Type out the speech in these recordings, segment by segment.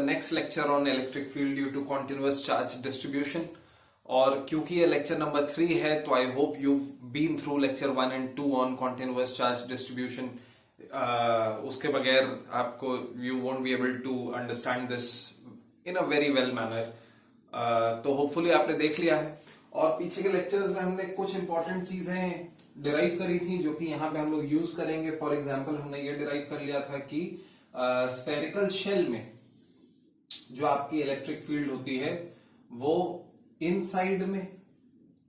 next lecture on electric field due to continuous charge distribution. और क्योंकि ये lecture number 3 है तो I hope you been through lecture 1 and 2 on continuous charge distribution. उसके बगैर आपको you won't be able to understand this in a very well manner. तो hopefully आपने देख लिया है. और पीछे के लेक्चर्स में हमने कुछ इंपॉर्टेंट चीजें डिराइव करी थी जो कि यहाँ पे हम लोग यूज करेंगे. फॉर एग्जाम्पल हमने ये डिराइव कर लिया था कि स्फेरिकल शेल में जो आपकी इलेक्ट्रिक फील्ड होती है वो इनसाइड में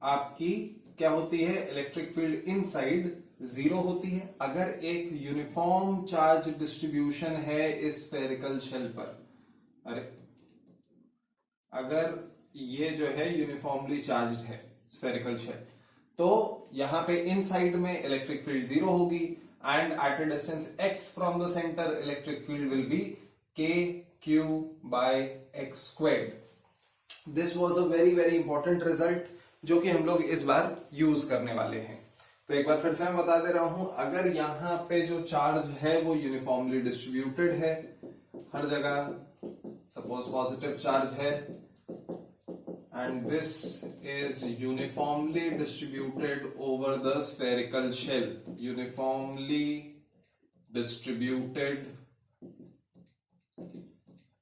आपकी क्या होती है, इलेक्ट्रिक फील्ड इनसाइड 0 होती है अगर एक यूनिफॉर्म चार्ज डिस्ट्रीब्यूशन है इस स्फेरिकल शेल पर. अगर ये जो है यूनिफॉर्मली चार्ज्ड है स्फेरिकल शेल तो यहां पे इनसाइड में इलेक्ट्रिक फील्ड 0 होगी and eight a distance x from the centre electric field will B kq by x squared. This was a very very important result जो कि हम लोग इस बार यूज करने वाले हैं. तो एक बार फिर से मैं बता दे रहा हूं, अगर यहां पे जो चार्ज है वो यूनिफॉर्मली डिस्ट्रीब्यूटेड है हर जगह, सपोज पॉजिटिव चार्ज है and this is uniformly distributed over the spherical shell, uniformly distributed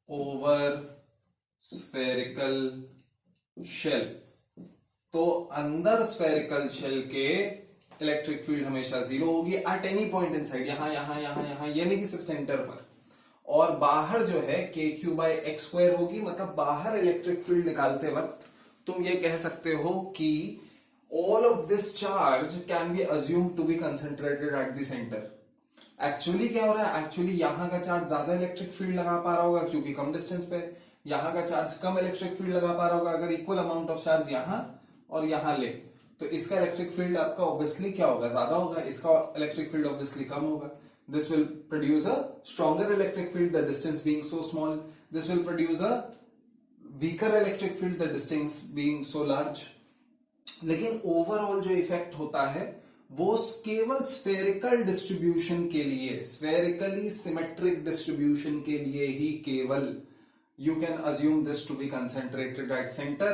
over spherical shell. तो अंदर स्फेरिकल शेल के इलेक्ट्रिक फील्ड हमेशा 0 होगी एट एनी पॉइंट इनसाइड, यहां यहां यहां यहां, यानी कि सिर्फ सेंटर पर. और बाहर जो है kq by x square होगी, मतलब बाहर इलेक्ट्रिक फील्ड निकालते वक्त तुम ये कह सकते हो कि all of this charge can be assumed to be concentrated at the centre. Actually क्या हो रहा है, एक्चुअली यहां का चार्ज ज्यादा इलेक्ट्रिक फील्ड लगा पा रहा होगा क्योंकि कम डिस्टेंस पे, यहां का चार्ज कम इलेक्ट्रिक फील्ड लगा पा रहा होगा अगर इक्वल अमाउंट ऑफ चार्ज यहां और यहां ले, तो इसका इलेक्ट्रिक फील्ड आपका ऑब्वियसली क्या होगा, ज्यादा होगा, इसका इलेक्ट्रिक फील्ड ऑब्वियसली कम होगा. This will produce a stronger electric field the distance being so small. This will produce a weaker electric field the distance being so large. लेकिन ओवरऑल जो effect होता है वो केवल स्फेरिकल डिस्ट्रीब्यूशन के लिए, spherically symmetric distribution के लिए ही केवल you can assume this to be concentrated at center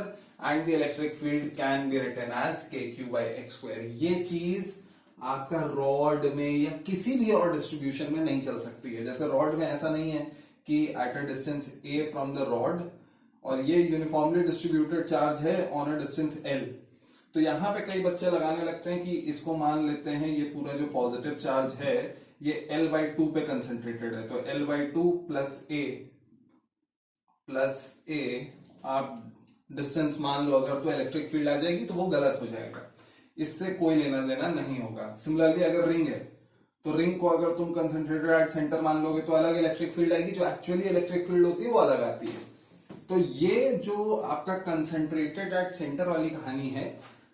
and the electric field can be written as kq by x square. ये चीज आपका रॉड में या किसी भी और डिस्ट्रीब्यूशन में नहीं चल सकती है. जैसे रॉड में ऐसा नहीं है कि eight a distance a from the rod और ये यूनिफॉर्मली डिस्ट्रीब्यूटेड चार्ज है ऑन अ डिस्टेंस l. तो यहां पे कई बच्चे लगाने लगते हैं कि इसको मान लेते हैं ये पूरा जो पॉजिटिव चार्ज है ये l/2 पे कंसेंट्रेटेड है, तो l/2 प्लस a आप डिस्टेंस मान लो अगर, तो इलेक्ट्रिक फील्ड आ जाएगी तो वो गलत हो जाएगा, इससे कोई लेना देना नहीं होगा. सिमिलरली अगर रिंग है तो रिंग को अगर तुम कंसंट्रेटेड एट सेंटर मान लोगे तो अलग इलेक्ट्रिक फील्ड आएगी, जो एक्चुअली इलेक्ट्रिक फील्ड होती है वो अलग आती है. तो ये जो आपका कंसंट्रेटेड एट सेंटर वाली कहानी है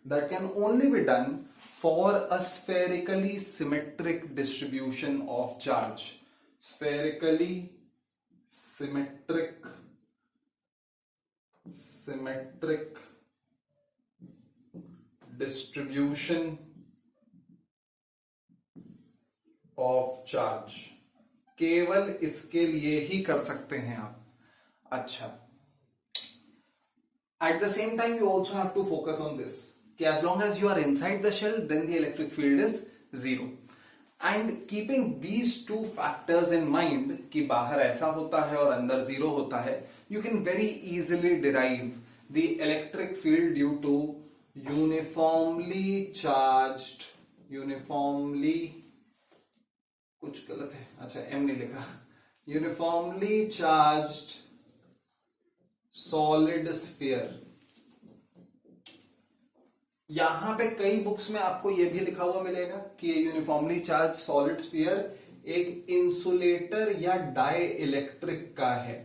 that can only be done for a spherically symmetric distribution of charge. Spherically symmetric distribution of charge, केवल इसके लिए ही कर सकते हैं आप. अच्छा, at the same time you also have to focus on this कि as long as you are inside the shell then the electric field is 0. And keeping these two factors in mind कि बाहर ऐसा होता है और अंदर 0 होता है, you can very easily derive the electric field due to uniformly charged, uniformly, कुछ गलत है, अच्छा m नहीं लिखा, uniformly charged solid sphere. यहां पे कई बुक्स में आपको यह भी लिखा हुआ मिलेगा कि यूनिफॉर्मली चार्ज सॉलिड स्फीयर एक इंसुलेटर या डाई इलेक्ट्रिक का है.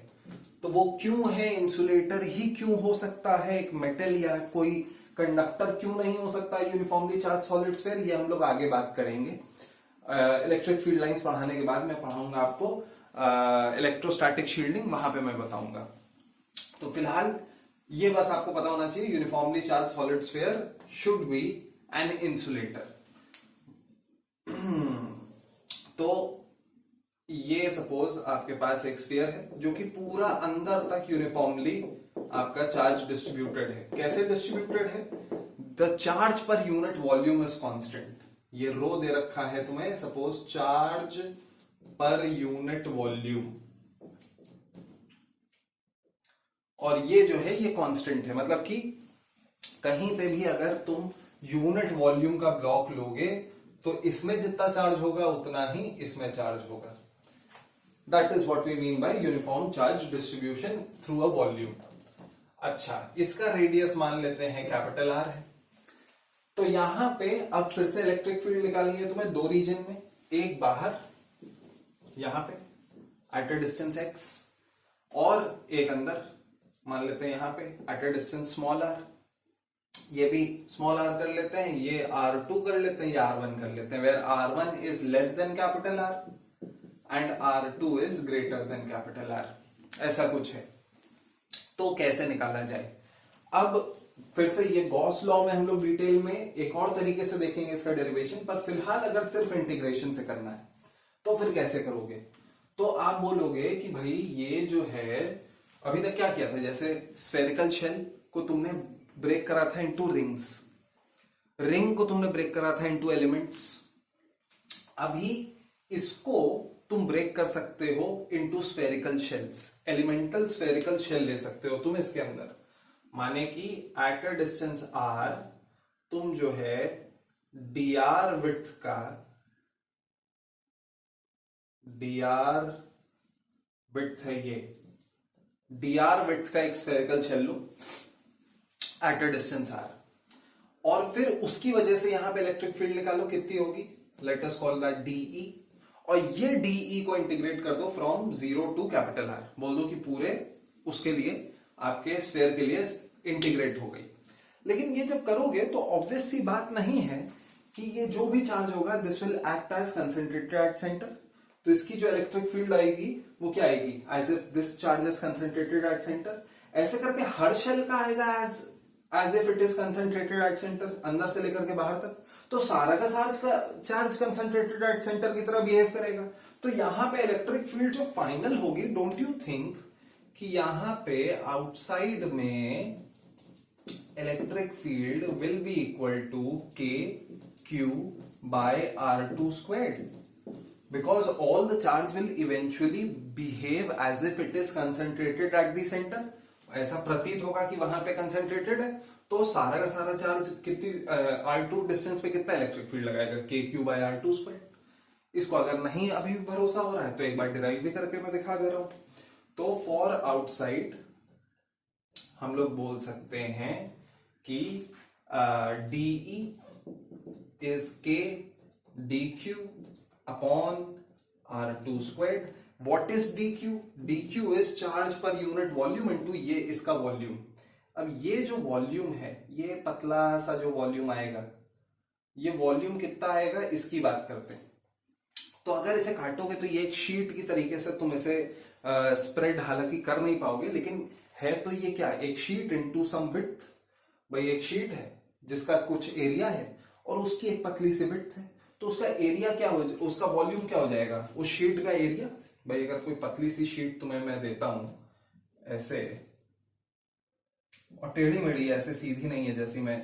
तो वो क्यों है, इंसुलेटर ही क्यों हो सकता है, एक मेटल या कोई कंडक्टर क्यों नहीं हो सकता यूनिफॉर्मली चार्ज सॉलिड स्फीयर, ये हम लोग आगे बात करेंगे. इलेक्ट्रिक फील्ड लाइंस पढ़ाने के बाद मैं पढ़ाऊंगा आपको इलेक्ट्रोस्टैटिक शील्डिंग, वहां पे मैं बताऊंगा. तो फिलहाल ये बस आपको पता होना चाहिए, uniformly charge solid sphere should be an insulator. तो ये सपोज आपके पास एक स्फीयर है जो कि पूरा अंदर तक यूनिफॉर्मली आपका चार्ज डिस्ट्रीब्यूटेड है। कैसे डिस्ट्रीब्यूटेड है? The charge per unit volume is constant. ये रो दे रखा है तुम्हें, suppose charge per unit volume, और ये जो है ये कांस्टेंट है। मतलब कि कहीं पे भी अगर तुम यूनिट वॉल्यूम का ब्लॉक लोगे तो इसमें जितना चार्ज होगा उतना ही इसमें चार्ज होगा। That is what we mean by uniform charge distribution through a volume. अच्छा, इसका रेडियस मान लेते हैं कैपिटल आर है। तो यहां पे अब फिर से इलेक्ट्रिक फील्ड निकालनी है तुम्हें दो रीजन में, एक बाहर यहां पे एट अ डिस्टेंस x, और एक अंदर मान लेते हैं यहां पे eight a distance small r। ये भी स्मॉल r कर लेते हैं, ये r2 कर लेते हैं, ये r1 कर लेते हैं, where r1 is less than capital R and r2 is greater than capital R। ऐसा कुछ है। तो कैसे निकाला जाए? अब फिर से ये गॉस लॉ में हम लोग डिटेल में एक और तरीके से देखेंगे इसका डेरिवेशन, पर फिलहाल अगर सिर्फ इंटीग्रेशन से करना है तो फिर कैसे करोगे? तो आप बोलोगे कि भाई ये जो है अभी तक क्या किया था, जैसे स्फेरिकल शेल को तुमने ब्रेक करा था इनटू रिंग्स, रिंग को तुमने ब्रेक करा था इनटू एलिमेंट्स। अभी इसको तुम ब्रेक कर सकते हो into spherical shells, elemental spherical shell ले सकते हो तुम इसके अंदर। माने कि एट अ डिस्टेंस r तुम जो है dr विड्थ का, dr विड्थ है ये, dr विड्थ का एक स्फेरिकल शेल लो एट अ डिस्टेंस r, और फिर उसकी वजह से यहां पे इलेक्ट्रिक फील्ड निकालो कितनी होगी, let us call that dE, और ये dE को इंटीग्रेट कर दो फ्रॉम 0 टू कैपिटल R। बोल दो कि पूरे उसके लिए आपके स्फीयर के लिए इंटीग्रेट हो गई। लेकिन ये जब करोगे तो ऑब्वियस सी बात नहीं है कि ये जो भी चार्ज होगा this will act as concentrated at centre. तो इसकी जो इलेक्ट्रिक फील्ड आएगी वो क्या आएगी, as if this charge is concentrated at centre. ऐसे करके हर शेल का आएगा as if it is concentrated at centre, अंदर से लेकर के बाहर तक। तो सारा का चार्ज कंसंट्रेटेड एट सेंटर की तरह बिहेव करेगा। तो यहां पे इलेक्ट्रिक फील्ड जो फाइनल होगी, डोंट यू थिंक कि यहां पे आउटसाइड में electric field will be equal to k q by r2 squared, because all the charge will eventually behave as if it is concentrated at the center। ऐसा प्रतीत होगा कि वहां पे कंसंट्रेटेड है, तो सारा का सारा चार्ज कितनी r2 डिस्टेंस पे कितना इलेक्ट्रिक फील्ड लगाएगा, k q by r2 squared। इसको अगर नहीं अभी भरोसा हो रहा है तो एक बार डिराइव भी करके मैं दिखा दे रहा हूं। तो फॉर आउटसाइड हम लोग बोल सकते हैं कि dE is k dq upon r2 squared। What is dq? dq is charge per unit volume into ये इसका वॉल्यूम। अब ये जो वॉल्यूम है, ये पतला सा जो वॉल्यूम आएगा, ये वॉल्यूम कितना आएगा इसकी बात करते हैं। तो अगर इसे काटोगे तो ये एक शीट की तरीके से तुम इसे स्प्रेड हालांकि कर नहीं पाओगे, लेकिन है तो ये क्या, एक शीट इनटू सम विड्थ। भाई एक शीट है जिसका कुछ एरिया है और उसकी एक पतली सी विड्थ है, तो उसका एरिया क्या हो, उसका वॉल्यूम क्या हो जाएगा, उस शीट का एरिया। भाई अगर कोई पतली सी शीट तुम्हें मैं देता हूं ऐसे, और टेढ़ी मेढ़ी ऐसे सीधी नहीं है, जैसी मैं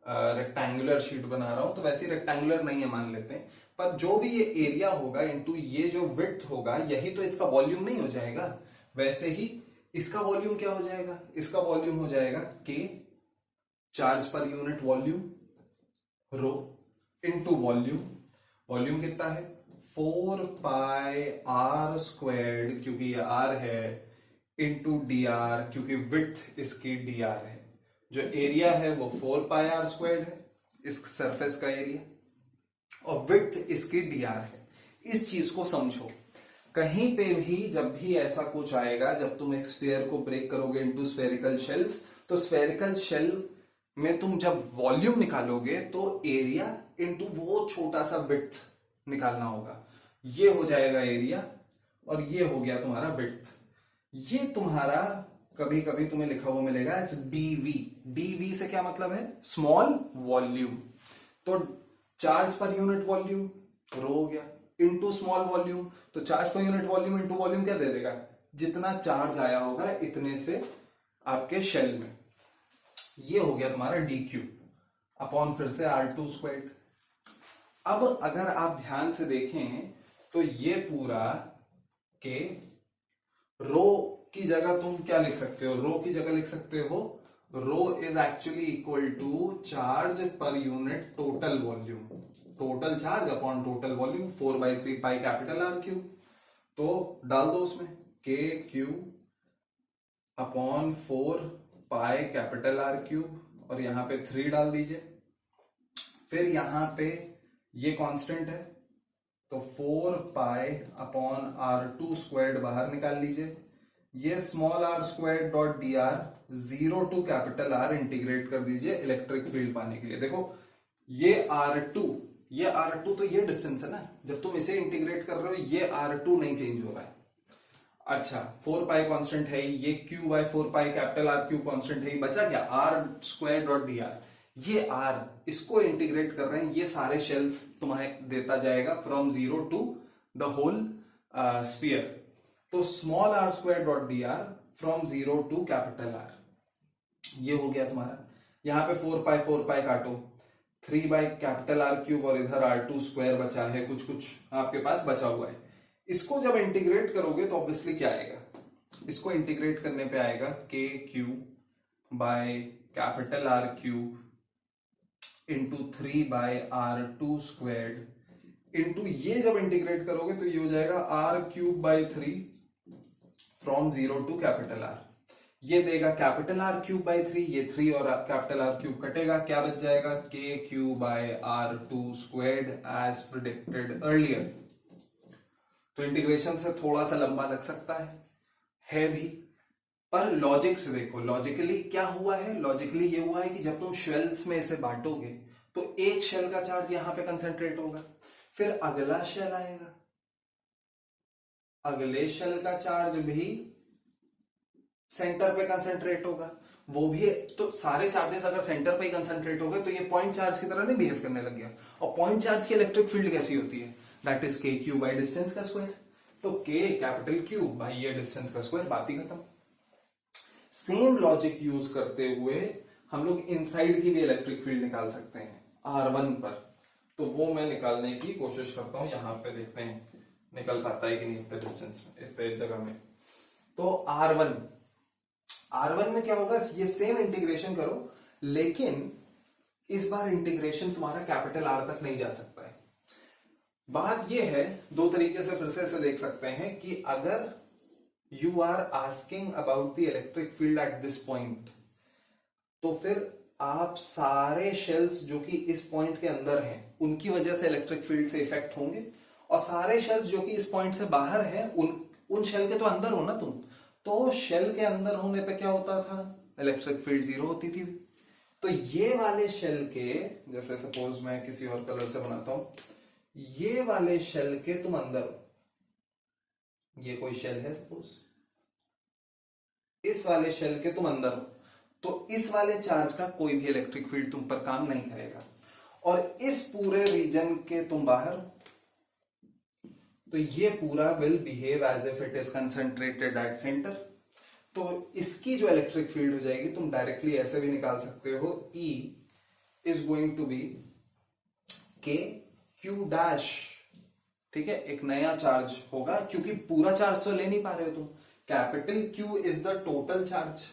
रेक्टेंगुलर शीट बना रहा हूं तो वैसी रेक्टेंगुलर नहीं है मान लेते हैं, पर जो भी ये एरिया होगा इनटू ये जो विड्थ होगा, यही तो इसका वॉल्यूम नहीं हो जाएगा। वैसे ही इसका वॉल्यूम क्या हो जाएगा, इसका वॉल्यूम हो जाएगा k charge per unit volume rho into volume. Volume कितना है 4 पाई r स्क्वायर्ड, क्योंकि ये r है, इनटू dr, क्योंकि विड्थ इसकी dr है। जो एरिया है वो 4 पाई r स्क्वायर्ड है, इस सरफेस का एरिया, और विड्थ इसकी dr है। इस चीज को समझो। कहीं पे भी जब भी ऐसा कुछ आएगा, जब तुम एक स्फीयर को ब्रेक करोगे इनटू स्फेरिकल शेल्स, तो स्फेरिकल शेल में तुम जब वॉल्यूम निकालोगे तो एरिया इनटू वो छोटा सा विड्थ निकालना होगा। ये हो जाएगा एरिया और ये हो गया तुम्हारा विड्थ। ये तुम्हारा कभी कभी तुम्हें लिखा हुआ मिलेगा एज डीवी। डीवी से क्या मतलब है, स्मॉल वॉल्यूम। तो चार्ज पर यूनिट वॉल्यूम रो हो गया, इंटू स्मॉल वॉल्यूम, तो charge per unit volume into volume क्या दे देगा, जितना चार्ज आया होगा इतने से आपके शेल में। ये हो गया तुम्हारा dq अपॉन फिर से r2²। अब अगर आप ध्यान से देखें तो ये पूरा के रो की जगह तुम क्या लिख सकते हो, रो की जगह लिख सकते हो rho is actually equal to charge per unit total volume, total charge upon total volume 4/3 pi capital R cube. तो डाल दो उसमें K Q upon 4 pi capital R cube और यहां पे 3 डाल दीजिए। फिर यहां पे ये कांस्टेंट है तो 4 पाई अपॉन r2² बाहर निकाल लीजिए। ये small r² dot D R 0 to capital R integrate कर दीजिए इलेक्ट्रिक फील्ड पाने के लिए। देखो ये R2 तो ये डिस्टेंस है ना, जब तुम इसे इंटीग्रेट कर रहे हो ये R2 नहीं चेंज हो रहा है। अच्छा 4 पाई कांस्टेंट है, ये q/4 pi capital R cube constant है, बचा क्या r² डॉट डी आर। ये R इसको इंटीग्रेट कर रहे हैं, ये सारे शेल्स तुम्हें देता जाएगा from 0 to the whole sphere. तो small r² dot D R from 0 to capital R, ये हो गया तुम्हारा। यहां पे 4 पाई काटो, 3 बाई कैपिटल R क्यूब और इधर r2² बचा है, कुछ कुछ आपके पास बचा हुआ है। इसको जब इंटीग्रेट करोगे तो ऑब्वियसली क्या आएगा, इसको इंटीग्रेट करने पे आएगा K Q by capital R cube into 3 by r2² into ये जब इंटीग्रेट करोगे तो ये हो जाएगा r³ 3 from 0 to capital R। ये देगा कैपिटल R³ 3, ये 3 और कैपिटल R³ कटेगा, क्या बच जाएगा k³ r2² as predicted earlier. तो इंटीग्रेशन से थोड़ा सा लंबा लग सकता है भी, पर लॉजिक से देखो, लॉजिकली क्या हुआ है, लॉजिकली ये हुआ है कि जब तुम शेल्स में इसे बांटोगे तो एक शेल का चार्ज यहां पे कंसेंट्रेट होगा, फिर अगला शेल आएगा, अगले शेल का चार्ज भी सेंटर पे कंसेंट्रेट होगा, वो भी। तो सारे चार्जेस अगर सेंटर पे ही कंसेंट्रेट हो गए तो ये पॉइंट चार्ज की तरह नहीं बिहेव करने लग गया। और पॉइंट चार्ज की इलेक्ट्रिक फील्ड कैसी होती है, दैट इज के क्यू बाई डिस्टेंस का स्क्वायर। तो के कैपिटल क्यू बाई ये डिस्टेंस का स्क्वायर, बात ही खत्म। सेम लॉजिक यूज करते हुए हम लोग इनसाइड की भी इलेक्ट्रिक फील्ड निकाल सकते हैं R1 पर। तो वो मैं निकालने की कोशिश करता हूं, यहां पे देखते हैं निकल पाता है कि नहीं इतने डिस्टेंस में, इतने जगह में। तो R1 में क्या होगा, ये सेम इंटीग्रेशन करो, लेकिन इस बार इंटीग्रेशन तुम्हारा कैपिटल R तक नहीं जा सकता है। बात ये है, दो तरीके से फिर से इसे देख सकते हैं कि अगर you are asking about the electric field at this point, तो फिर आप सारे शेल्स जो कि इस पॉइंट के अंदर हैं उनकी वजह से इलेक्ट्रिक फील्ड से इफेक्ट होंगे, और सारे शेल्स जो कि इस पॉइंट से बाहर हैं उन शेल के तो अंदर हो ना तुम, तो शेल के अंदर होने पे क्या होता था, इलेक्ट्रिक फील्ड 0 होती थी। तो ये वाले शेल के, जैसे सपोज मैं किसी और कलर से बनाता हूं, ये वाले शेल के तुम अंदर हो, ये कोई शेल है सपोज, इस वाले शेल के तुम अंदर हो, तो इस वाले चार्ज का कोई भी इलेक्ट्रिक फील्ड तुम पर काम नहीं करेगा। और इस पूरे रीजन के तुम बाहर, तो ये पूरा will behave as if it is concentrated at centre. तो इसकी जो इलेक्ट्रिक फील्ड हो जाएगी, तुम डायरेक्टली ऐसे भी निकाल सकते हो, E is going to be K Q dash. ठीक है, एक नया चार्ज होगा, क्योंकि पूरा चार्ज तो ले नहीं पा रहे हो तुम, capital Q is the total charge,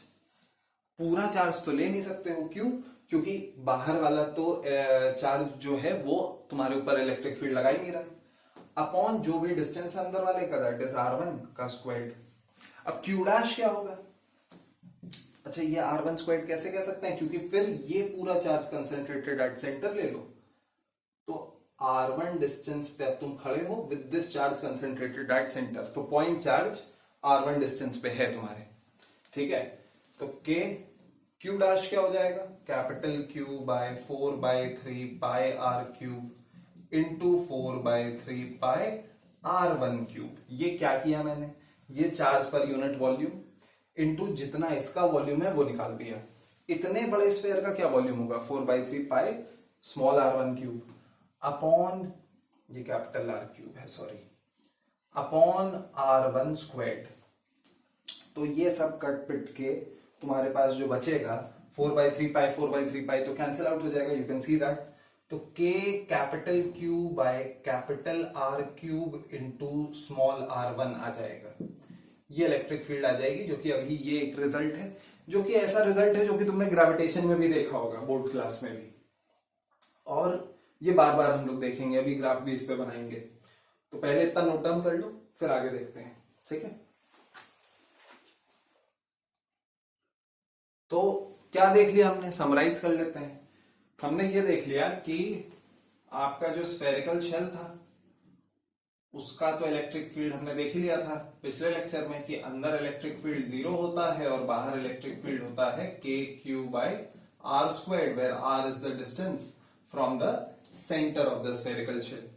पूरा चार्ज तो ले नहीं सकते हो। क्यों, क्योंकि बाहर वाला तो चार्ज जो है वो तुम्हारे ऊपर इलेक्ट्रिक फील्ड लगा ही नहीं रहा है, अपॉन जो भी डिस्टेंस है अंदर वाले का, दैट इज R1 का स्क्वायर्ड। अब Q डैश क्या होगा, अच्छा ये R1 स्क्वायर्ड कैसे कह सकते हैं, क्योंकि फिर ये पूरा चार्ज कंसेंट्रेटेड एट सेंटर ले लो, तो R1 डिस्टेंस पे अब तुम खड़े हो with this charge concentrated at centre, तो पॉइंट चार्ज R1 डिस्टेंस पे है तुम्हारे। ठीक है, तो के क्यू डैश क्या हो जाएगा, कैपिटल Q बाय 4/3 पाई R क्यूब इंटू 4/3 पाई R1 क्यूब। ये क्या किया मैंने, ये charge per unit volume into जितना इसका वॉल्यूम है वो निकाल दिया। इतने बड़े स्फीयर का क्या वॉल्यूम होगा, 4/3 pi small R1 cube upon ये कैपिटल आर क्यूब है, सॉरी, अपॉन R1 स्क्वायर्ड। तो ये सब कट पिट के तुम्हारे पास जो बचेगा 4/3 पाई, 4/3 पाई तो कैंसिल आउट हो जाएगा, यू कैन सी दैट। तो K capital Q by capital R cube into small r1 आ जाएगा। ये इलेक्ट्रिक फील्ड आ जाएगी, जो कि अभी ये एक रिजल्ट है, जो कि ऐसा रिजल्ट है जो कि तुमने ग्रेविटेशन में भी देखा होगा, बोर्ड क्लास में भी, और ये बार बार हम लोग देखेंगे, अभी ग्राफ भी इस पे बनाएंगे। तो पहले इतना नोट डाउन कर लो, फिर आगे देखते हैं, ठीक है। तो क्या देख लिया हमने, समराइज कर लेते हैं। हमने ये देख लिया कि आपका जो स्फेरिकल शेल था उसका तो इलेक्ट्रिक फील्ड हमने देख ही लिया था पिछले लेक्चर में, कि अंदर इलेक्ट्रिक फील्ड 0 होता है और बाहर इलेक्ट्रिक फील्ड होता है KQ by R squared, where R is the distance from the centre of the spherical shell.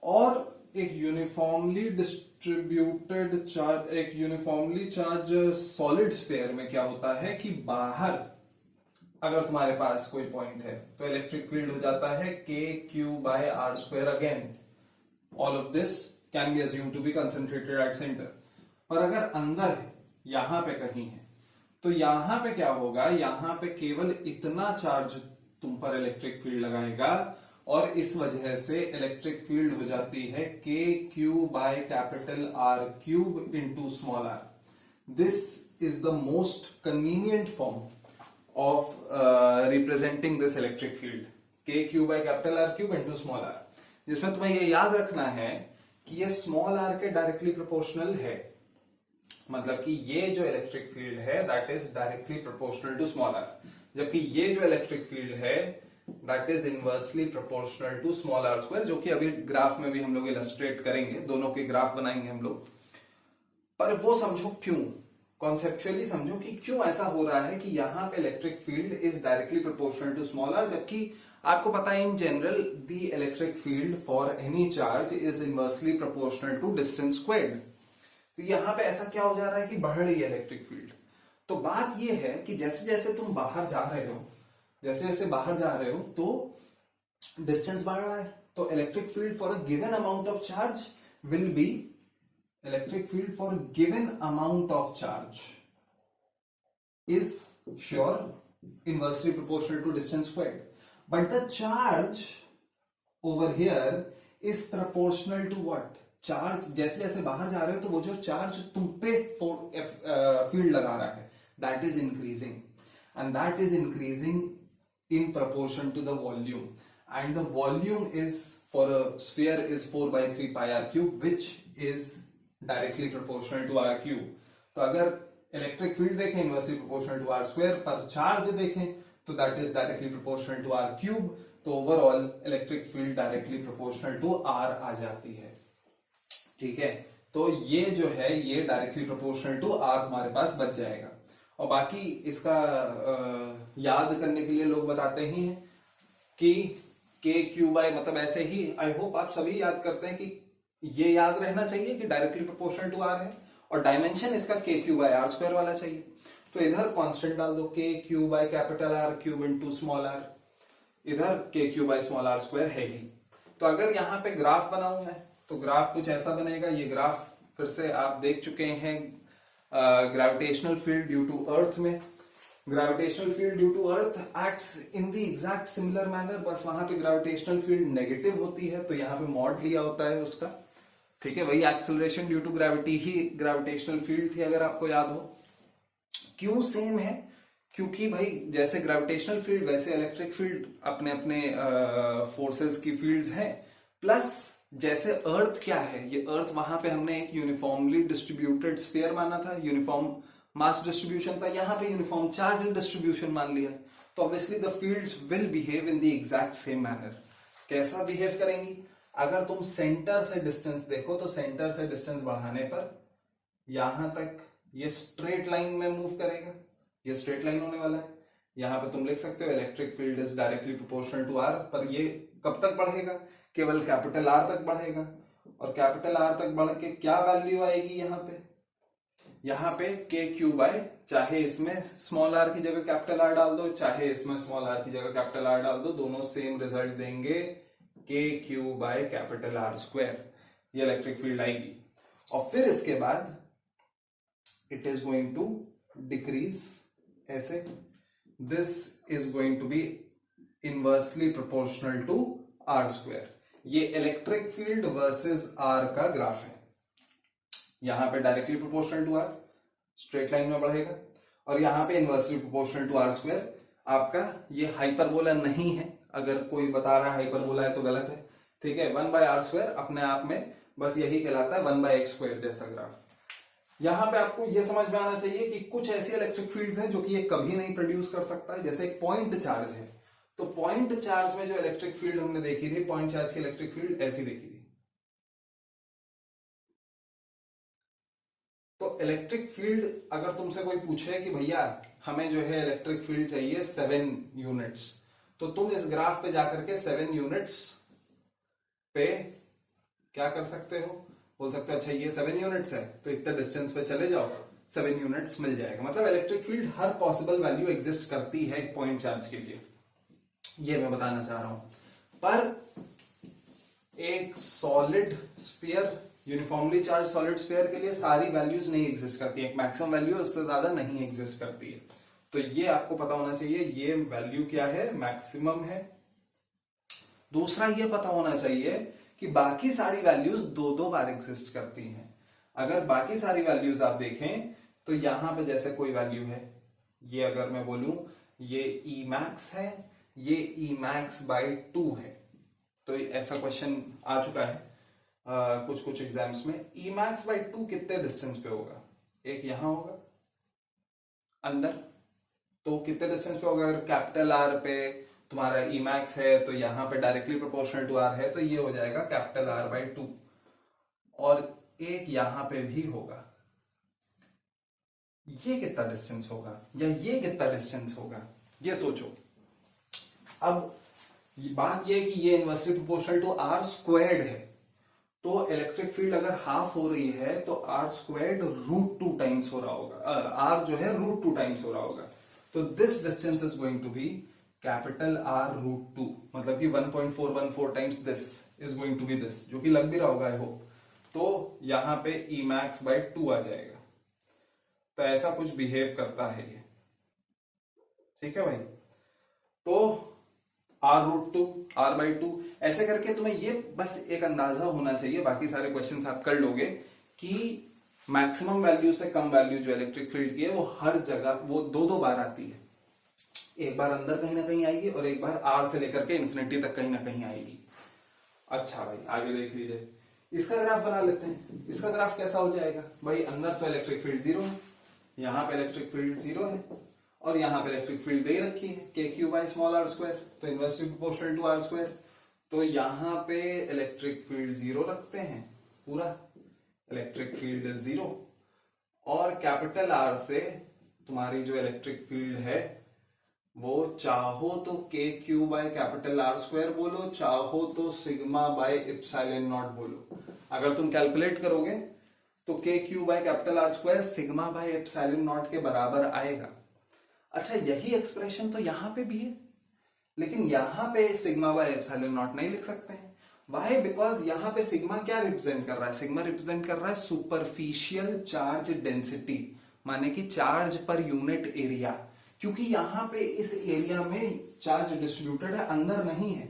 और एक यूनिफॉर्मली डिस्ट्रीब्यूटेड चार्ज, एक यूनिफॉर्मली चार्ज सॉलिड स्फीयर में क्या होता है कि बाहर अगर तुम्हारे पास कोई पॉइंट है तो इलेक्ट्रिक फील्ड हो जाता है KQ by R square. Again all of this can be assumed to be concentrated at centre. और अगर अंदर है, यहां पे कहीं है, तो यहां पे क्या होगा, यहां पे केवल इतना चार्ज तुम पर इलेक्ट्रिक फील्ड लगाएगा, और इस वजह से इलेक्ट्रिक फील्ड हो जाती है KQ by capital R cube into small r। This is the most convenient form of representing this electric field, KQ by capital R cube into small r, जिसमें तुम्हें ये याद रखना है कि ये स्मॉल r के डायरेक्टली प्रोपोर्शनल है। मतलब कि ये जो इलेक्ट्रिक फील्ड है that is directly proportional to small r, जबकि ये जो इलेक्ट्रिक फील्ड है that is inversely proportional to small r square, जो कि अभी ग्राफ में भी हम लोग इलस्ट्रेट करेंगे, दोनों के ग्राफ बनाएंगे हम लोग। पर वो समझो क्यों, कॉन्सेप्चुअली समझो कि क्यों ऐसा हो रहा है कि यहां पे electric field is directly proportional to small r, जबकि आपको पता है in general the electric field for any charge is inversely proportional to distance squared. तो यहां पे ऐसा क्या हो जा रहा है कि बढ़ रही है इलेक्ट्रिक फील्ड। तो बात यह है कि जैसे जैसे तुम बाहर जा रहे हो, जैसे जैसे बाहर जा रहे हो तो डिस्टेंस बढ़ रहा है, तो electric field for a given amount of charge will be, electric field for given amount of charge is sure inversely proportional to distance squared, but the charge over here is proportional to what, charge जैसे जैसे बाहर जा रहे हो तो वो जो charge तुम पे फील्ड लगा रहा है that is increasing, and that is increasing in proportion to the volume, and the volume is for a sphere is 4/3 pi r cube, which is directly proportional to r cube। तो अगर electric field देखें inversely proportional to r square, पर charge देखें तो that is directly proportional to r cube, तो overall electric field directly proportional to r आ जाती है, ठीक है। तो ये जो है ये डायरेक्टली प्रोपोर्शनल टू r तुम्हारे पास बच जाएगा। और बाकी इसका याद करने के लिए लोग बताते ही हैं कि KQ बाय, मतलब ऐसे ही आई होप आप सभी याद करते हैं कि ये याद रहना चाहिए कि डायरेक्टली प्रोपोर्शनल टू r है, और डायमेंशन इसका KQ बाय R स्क्वायर वाला चाहिए। तो इधर कांस्टेंट डाल दो KQ by capital R cube into small r, इधर KQ by small r square है ही। तो अगर यहाँ पे ग्राफ बनाऊं मैं तो ग्राफ कुछ ऐसा बनेगा। ये ग्राफ फिर से आप देख चुके हैं gravitational field due to earth में। Gravitational field due to earth acts in the exact similar manner, बस वहां पे ग्रेविटेशनल फील्ड नेगेटिव होती है तो यहाँ पे मॉड लिया होता है उसका, ठीक है। वही एक्सेलरेशन ड्यू टू ग्रेविटी ही ग्रेविटेशनल फील्ड थी, अगर आपको याद हो। क्यों सेम है? क्योंकि भाई जैसे ग्रेविटेशनल फील्ड वैसे इलेक्ट्रिक फील्ड अपने अपने फोर्सेस की फील्ड्स हैं, प्लस जैसे अर्थ क्या है, ये अर्थ वहां पे हमने एक यूनिफॉर्मली डिस्ट्रीब्यूटेड स्फीयर माना था, यूनिफॉर्म मास डिस्ट्रीब्यूशन था, यहाँ पे यूनिफॉर्म चार्ज डिस्ट्रीब्यूशन मान लिया। तो obviously the fields will behave in the exact same manner. कैसा बिहेव करेंगी? अगर तुम सेंटर से डिस्टेंस देखो तो सेंटर से डिस्टेंस बढ़ाने पर यहां तक ये स्ट्रेट लाइन में मूव करेगा, ये स्ट्रेट लाइन होने वाला है। यहां पे तुम लिख सकते हो electric field is directly proportional to R, पर ये कब तक बढ़ेगा? केवल कैपिटल आर तक बढ़ेगा। और कैपिटल आर तक बढ़ के क्या वैल्यू आएगी यहाँ पे के क्यू बाय, चाहे इसमें स्मॉल आर की जगह कैपिटल आर डाल दो, चाहे इसमें स्मॉल आर की जगह कैपिटल आर डाल दो, दोनों सेम रिजल्ट देंगे K Q by capital R square, ये इलेक्ट्रिक फील्ड आएगी। और फिर इसके बाद it is going to decrease ऐसे, this is going to be inversely proportional to R square. ये इलेक्ट्रिक फील्ड वर्सेस आर का ग्राफ है। यहां पे directly proportional to R straight line में बढ़ेगा, और यहां पे inversely proportional to R square. आपका ये हाइपरबोला नहीं है, अगर कोई बता रहा है हाइपरबोला है तो गलत है, ठीक है। 1/r स्क्वायर अपने आप में बस यही कहलाता है 1/x स्क्वायर जैसा ग्राफ। यहां पे आपको ये समझ में आना चाहिए कि कुछ ऐसी इलेक्ट्रिक फील्ड्स हैं जो कि ये कभी नहीं प्रोड्यूस कर सकता है, जैसे एक पॉइंट चार्ज है। तो पॉइंट चार्ज में जो इलेक्ट्रिक फील्ड हमने देखी थी, पॉइंट चार्ज की इलेक्ट्रिक फील्ड ऐसी देखी थी। तो इलेक्ट्रिक फील्ड अगर तुमसे कोई पूछे कि भैया हमें जो है इलेक्ट्रिक फील्ड चाहिए 7 यूनिट्स, तो तुम इस ग्राफ पे जाकर के 7 यूनिट्स पे क्या कर सकते हो, बोल सकते हो अच्छा ये 7 यूनिट्स है तो इतने डिस्टेंस पे चले जाओ, 7 यूनिट्स मिल जाएगा। मतलब इलेक्ट्रिक फील्ड हर पॉसिबल वैल्यू एग्जिस्ट करती है एक पॉइंट चार्ज के लिए, ये मैं बताना चाह रहा हूं। पर एक solid sphere, uniformly charge solid sphere के लिए सारी वैल्यूज नहीं एग्जिस्ट करती है, एक मैक्सिमम वैल्यू उससे ज्यादा नहीं एग्जिस्ट करती है। तो ये आपको पता होना चाहिए, ये वैल्यू क्या है, मैक्सिमम है। दूसरा ये पता होना चाहिए कि बाकी सारी वैल्यूज 2-2 बार एग्जिस्ट करती हैं। अगर बाकी सारी वैल्यूज आप देखें तो यहां पे जैसे कोई वैल्यू है, ये अगर मैं बोलूं ये ई मैक्स है, ये ई मैक्स बाय 2 है, तो ऐसा क्वेश्चन आ चुका है कुछ कुछ एग्जाम्स में। ई मैक्स बाय 2 कितने डिस्टेंस पे होगा, एक यहां होगा अंदर, तो कितने डिस्टेंस पे होगा, अगर कैपिटल आर पे तुम्हारा ई मैक्स है तो यहां पे डायरेक्टली प्रोपोर्शनल टू आर है, तो ये हो जाएगा कैपिटल आर बाय 2, और एक यहां पे भी होगा। ये कितना डिस्टेंस होगा या ये कितना डिस्टेंस होगा, ये सोचो। अब बात ये है कि ये inversely proportional to R squared है, तो इलेक्ट्रिक फील्ड अगर हाफ हो रही है तो आर स्क्वायर्ड √2 टाइम्स हो रहा होगा, आर जो है √2 टाइम्स हो रहा होगा। तो this distance is going to be capital R √2, मतलब कि 1.414 times this is going to be this, जो कि लग भी रहा होगा आई होप। तो यहां पे ई मैक्स बाय 2 आ जाएगा। तो ऐसा कुछ बिहेव करता है ये, ठीक है भाई। तो r√2 r/2 ऐसे करके तुम्हें ये बस एक अंदाजा होना चाहिए, बाकी सारे क्वेश्चंस आप कर लोगे कि मैक्सिमम वैल्यू से कम वैल्यू जो इलेक्ट्रिक फील्ड की है वो हर जगह वो 2-2 बार आती है। एक बार अंदर कहीं ना कहीं आएगी और एक बार r से लेकर के इन्फिनिटी तक कहीं ना कहीं आएगी। अच्छा भाई आगे देख लीजिए, इसका ग्राफ बना लेते हैं। इसका ग्राफ कैसा हो जाएगा भाई, अंदर तो इलेक्ट्रिक फील्ड 0 है, यहां पे इलेक्ट्रिक फील्ड 0 है, और यहां पे इलेक्ट्रिक फील्ड दे रखी है K Q by small R square, तो inversely proportional to R square. तो यहां पे इलेक्ट्रिक फील्ड 0 रखते हैं, पूरा इलेक्ट्रिक फील्ड 0, और कैपिटल आर से तुम्हारी जो इलेक्ट्रिक फील्ड है वो चाहो तो K Q by capital R square बोलो, चाहो तो सिग्मा बाय इप्सिलॉन नॉट बोलो। अगर तुम कैलकुलेट करोगे तो K Q by capital R square sigma by epsilon naught के बराबर आएगा। अच्छा यही एक्सप्रेशन तो यहां पे भी है, लेकिन यहां पे सिग्मा बाय एप्सिलॉन नॉट नहीं लिख सकते हैं। वाई, बिकॉज यहां पे सिग्मा क्या रिप्रेजेंट कर रहा है, सिग्मा रिप्रेजेंट कर रहा है सुपरफिशियल चार्ज डेंसिटी, माने कि चार्ज पर यूनिट एरिया, क्योंकि यहां पे इस एरिया में चार्ज डिस्ट्रीब्यूटेड है, अंदर नहीं है,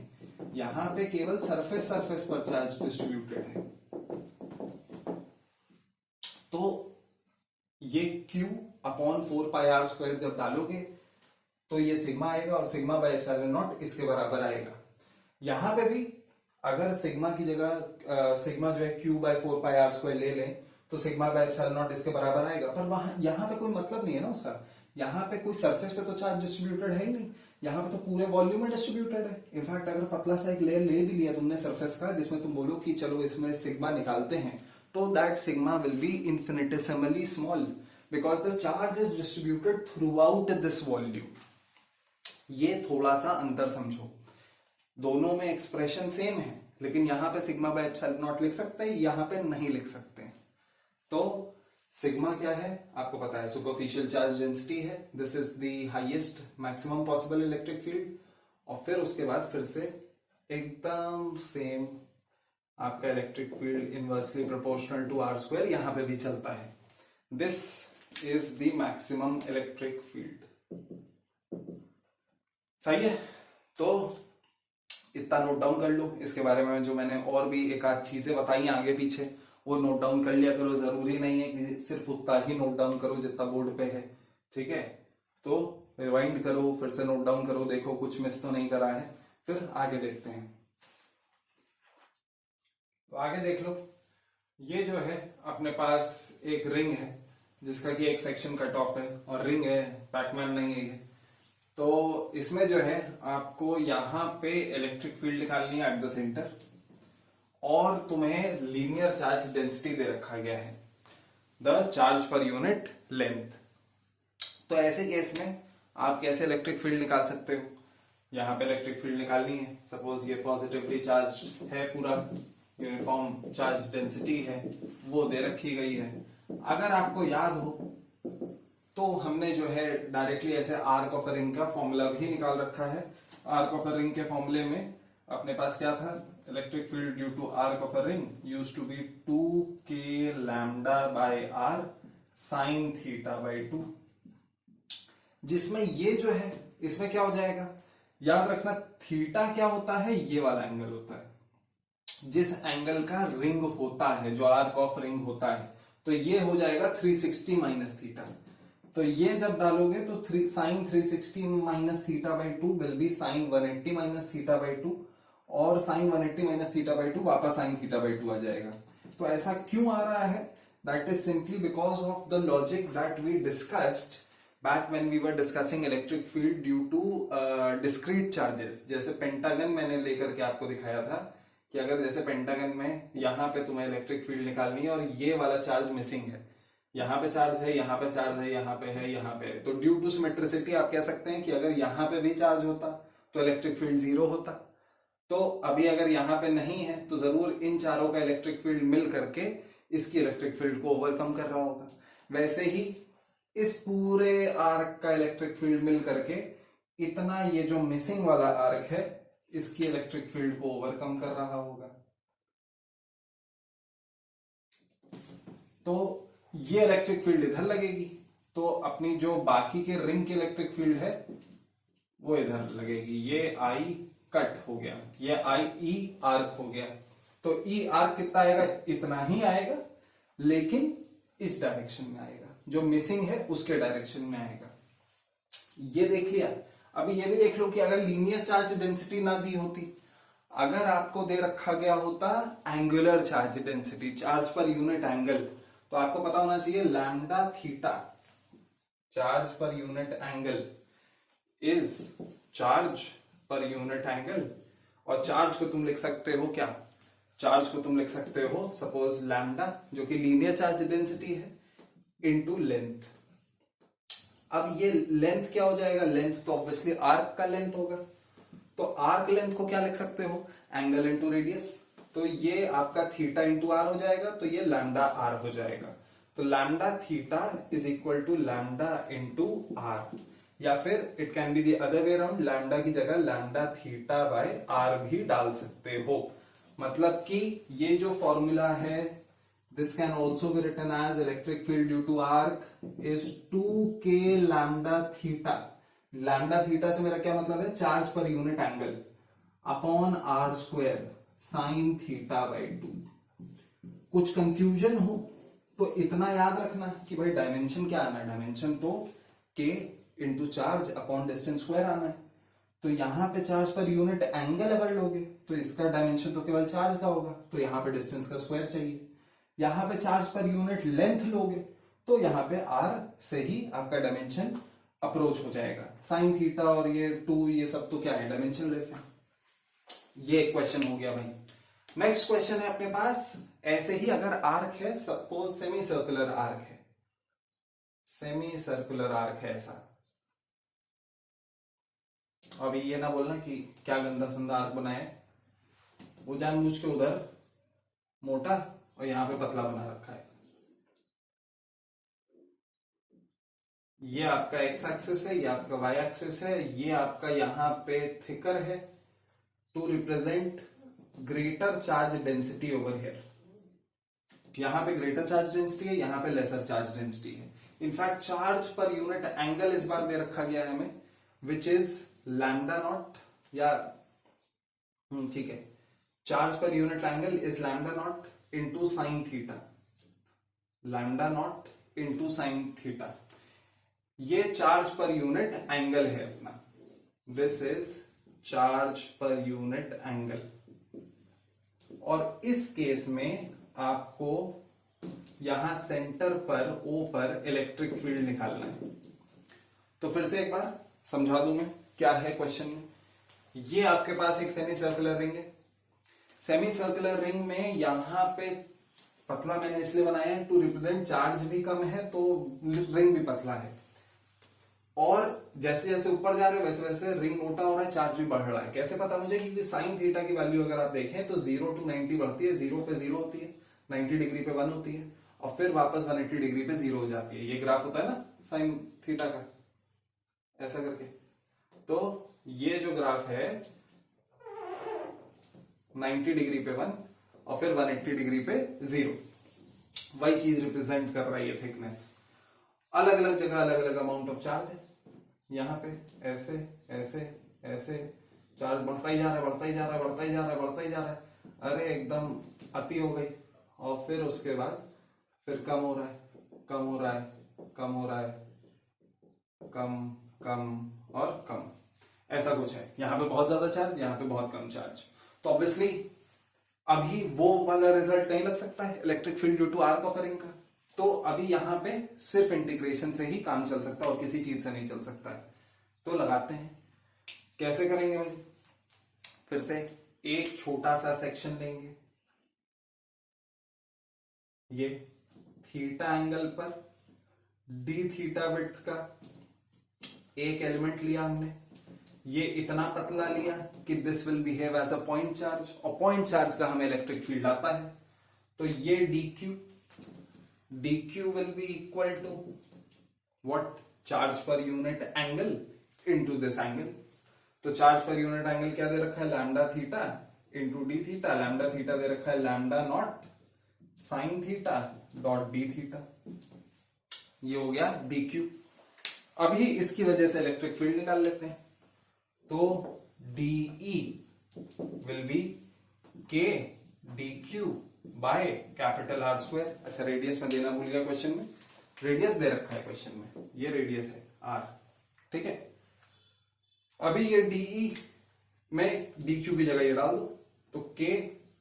यहां पे केवल सरफेस पर चार्ज डिस्ट्रीब्यूटेड है। तो ये Q अपॉन 4πr स्क्वायर जब डालोगे तो ये सिग्मा आएगा, और सिग्मा बाय एप्सिलॉन नॉट इसके बराबर आएगा। यहां पे भी अगर सिग्मा की जगह सिग्मा जो है Q बाय 4πr स्क्वायर ले लें तो सिग्मा बाय एप्सिलॉन नॉट इसके बराबर आएगा, पर वहां यहां पे कोई मतलब नहीं है ना उसका, यहां पे कोई सरफेस पे तो चार्ज डिस्ट्रीब्यूटेड है ही नहीं, यहां पे तो पूरे वॉल्यूम में डिस्ट्रीब्यूटेड है। इनफैक्ट अगर पतला सा एक लेयर ले भी लिया तुमने सरफेस का, जिसमें तुम बोलो कि चलो इसमें सिग्मा निकालते हैं, तो that sigma will be infinitesimally small because the charge is distributed throughout this volume. ये थोड़ा सा अंतर समझो, दोनों में एक्सप्रेशन सेम है, लेकिन यहां पे सिग्मा बाय एप्सिलॉन नॉट लिख सकते हैं, यहां पे नहीं लिख सकते। तो सिग्मा क्या है आपको पता है, सुपरफिशियल चार्ज डेंसिटी है, this is the highest maximum possible electric field. और फिर उसके बाद फिर से एकदम सेम आपका electric field inversely proportional to R square यहां पे भी चलता है. This is the maximum electric field. सही है. तो इतना नोट डाउन कर लो. इसके बारे में जो मैंने और भी एक आध चीजें बताई आगे पीछे वो नोट डाउन कर लिया करो. जरूरी नहीं है कि सिर्फ उतना ही नोट डाउन करो जितना बोर्ड पे है. ठीक है. तो रिवाइंड करो, फिर से नोट डाउन करो, देखो कुछ मिस तो नहीं करा है. फिर आगे देखते हैं. तो आगे देख लो. ये जो है अपने पास एक रिंग है जिसका कि एक सेक्शन कट ऑफ है और रिंग है, पैकमैन नहीं है. तो इसमें जो है आपको यहां पे इलेक्ट्रिक फील्ड निकालनी है एट द सेंटर और तुम्हें लीनियर चार्ज डेंसिटी दे रखा गया है, the charge per unit length. तो ऐसे केस में आप कैसे इलेक्ट्रिक फील्ड निकाल सकते हो. यहां पे इलेक्ट्रिक फील्ड निकालनी है. सपोज ये पॉजिटिवली चार्ज है, पूरा यूनिफॉर्म चार्ज डेंसिटी है, वो दे रखी गई है. अगर आपको याद हो तो हमने जो है डायरेक्टली ऐसे आर्क ऑफ अ रिंग का फॉर्मूला भी निकाल रखा है. आर्क ऑफ अ रिंग के फॉर्मूले में अपने पास क्या था, electric field due to arc of a ring used to be 2k lambda by R sine theta by 2. जिसमें ये जो है इसमें क्या हो जाएगा, याद रखना थीटा क्या होता है, ये वाला एंगल होता है जिस एंगल का रिंग होता है, जो आर्क ऑफ रिंग होता है. तो ये हो जाएगा 360 माइनस थीटा. तो ये जब डालोगे तो sine 360 minus theta by 2 will be sine 180 minus theta by 2 और साइन 180 माइनस थीटा बाई 2 वापस साइन थीटा बाई 2 आ जाएगा. तो ऐसा क्यों आ रहा है, that is simply because of the logic that we discussed back when we were discussing electric field due to discrete charges. जैसे पेंटागन मैंने लेकर के आपको दिखाया था कि अगर जैसे पेंटागन में यहाँ पे तुम्हें इलेक्ट्रिक फील्ड निकालनी है और ये वाला चार्ज मिसिंग है, यहाँ पे चार्ज है, यहाँ पे चार्ज है, यहाँ पे है, यहाँ पे, तो ड्यू टू सिमेट्रिसिटी आप कह सकते हैं कि अगर यहाँ पे भी चार्ज होता तो इलेक्ट्रिक फील्ड जीरो होता. तो अभी अगर यहाँ पे नहीं है तो जरूर इन चारों का इलेक्ट्रिक फील्ड मिल करके इसकी इलेक्ट्रिक फील्ड को ओवरकम कर रहा होगा. वैसे ही इस पूरे आर्क का इलेक्ट्रिक फील्ड मिल करके इतना ये जो मिसिंग वाला आर्क है इसकी इलेक्ट्रिक फील्ड को ओवरकम कर रहा होगा. तो ये इलेक्ट्रिक फील्ड इधर लगेगी तो अपनी जो बाकी के रिंग की इलेक्ट्रिक फील्ड है वो इधर लगेगी. ये आई कट हो गया, ये आई ई आर्क हो गया. तो ई आर्क कितना आएगा, इतना ही आएगा लेकिन इस डायरेक्शन में आएगा, जो मिसिंग है उसके डायरेक्शन में आएगा. ये देख लिया. अभी ये भी देख लो कि अगर लीनियर चार्ज डेंसिटी ना दी होती, अगर आपको दे रखा गया होता angular charge density, charge per unit angle, तो आपको पता होना चाहिए lambda theta, charge per unit angle is charge per unit angle. और चार्ज को तुम लिख सकते हो क्या, चार्ज को तुम लिख सकते हो सपोज लैम्डा जो कि लीनियर चार्ज डेंसिटी है इनटू लेंथ. अब ये लेंथ क्या हो जाएगा, लेंथ तो ऑब्वियसली आर्क का लेंथ होगा. तो आर्क लेंथ को क्या लिख सकते हो, एंगल इनटू रेडियस. तो ये आपका थीटा इंटू आर हो जाएगा, तो ये लैम्डा आर हो जाएगा. तो lambda theta is equal to lambda into R, या फिर it can be the other way around, lambda की जगह लैम्डा थीटा बाय आर भी डाल सकते हो. मतलब कि ये जो फॉर्मूला है this can also be written as electric field due to arc is 2k lambda theta. lambda theta से मेरा क्या मतलब है, charge per unit angle upon R square sine theta by 2. कुछ कंफ्यूजन हो तो इतना याद रखना कि भाई डायमेंशन क्या आना है, डायमेंशन तो k into charge upon distance square आना है. तो यहां पे चार्ज पर यूनिट एंगल अगर लोगे तो इसका डायमेंशन तो केवल चार्ज का होगा, तो यहां पे डिस्टेंस का स्क्वायर चाहिए. यहां पे चार्ज पर यूनिट लेंथ लोगे तो यहां पे आर से ही आपका डायमेंशन अप्रोच हो जाएगा. साइन थीटा और ये 2 ये सब तो क्या है, डायमेंशन लेस है. ये एक क्वेश्चन हो गया भाई. नेक्स्ट क्वेश्चन है अपने पास, ऐसे ही अगर आर्क है, सपोज सेमी सर्कुलर आर्क है, सेमी सर्कुलर आर्क है ऐसा. अभी ये ना बोलना कि क्या गंदा संदा आर्क बनाया, वो जानबूझ के उधर मोटा और यहां पे पतला बना रखा है. ये आपका एक्स एक्सिस है, ये आपका वाई एक्सिस है, ये आपका यहां पे थिकर है to represent greater charge density over here. यहां पे ग्रेटर चार्ज डेंसिटी है, यहां पे लेसर चार्ज डेंसिटी है। In fact charge per unit angle इस बार दे रखा गया है हमें, विच इज लैम्डा नॉट, या ठीक है, charge per unit angle is lambda naught into sine theta, lambda naught into sine theta. ये चार्ज पर यूनिट एंगल है अपना, this is charge per unit angle. और इस केस में आपको यहां सेंटर पर O पर इलेक्ट्रिक फील्ड निकालना है। तो फिर से एक बार समझा दूं मैं क्या है क्वेश्चन में। ये आपके पास एक सेमी सर्कुलर रिंग है। सेमी सर्कुलर रिंग में यहां पे पतला मैंने इसलिए बनाया है टू रिप्रेजेंट चार्ज भी कम है तो रिंग भी पतला है, और जैसे जैसे ऊपर जा रहे हैं वैसे वैसे रिंग मोटा हो रहा है, चार्ज भी बढ़ रहा है। कैसे पता मुझे? क्योंकि साइन थीटा की वैल्यू अगर आप देखें तो 0 to 90 बढ़ती है, 0 पे 0 होती है, 90 डिग्री पे 1 होती है, और फिर वापस 180 डिग्री पे 0 हो जाती है। ये ग्राफ होता है ना साइन थीटा का, ऐसा करके। तो ये जो ग्राफ है 90 डिग्री पे 1 और फिर 180 डिग्री पे 0, वही चीज रिप्रेजेंट कर रहा है ये थिकनेस। अलग अलग जगह अलग अलग अमाउंट ऑफ चार्ज है। यहां पे ऐसे ऐसे ऐसे चार्ज बढ़ता ही जा रहा है, बढ़ता ही जा रहा है, बढ़ता ही जा रहा है, बढ़ता ही जा रहा है, अरे एकदम अति हो गई। और फिर उसके बाद फिर कम हो रहा है, कम हो रहा है, कम हो रहा है, कम कम और कम, ऐसा कुछ है। यहां पे बहुत ज्यादा चार्ज, यहां पे बहुत कम चार्ज। तो ऑब्वियसली अभी वो वाला रिजल्ट नहीं लग सकता है electric field due to arc of a ring का। तो अभी यहां पे सिर्फ इंटीग्रेशन से ही काम चल सकता है और किसी चीज से नहीं चल सकता है। तो लगाते हैं, कैसे करेंगे भाई? फिर से एक छोटा सा सेक्शन लेंगे, ये थीटा एंगल पर डी थीटा विड्थ का एक एलिमेंट लिया हमने, ये इतना पतला लिया कि this will behave as a point charge, और पॉइंट चार्ज का हमें इलेक्ट्रिक फील्ड आता है। तो ये dq will be equal to what? Charge per unit angle into this angle। तो चार्ज पर यूनिट एंगल क्या दे रखा है? Lambda theta into D theta. Lambda theta दे रखा है lambda naught sine theta dot D theta. ये हो गया dq। अभी इसकी वजह से इलेक्ट्रिक फील्ड निकाल लेते हैं। तो dE will be k dq by capital R square. अच्छा, रेडियस में देना भूल गया क्वेश्चन में, रेडियस दे रखा है क्वेश्चन में, ये रेडियस है R, ठीक है। अभी ये dE में dq की जगह ये डाल दो, तो k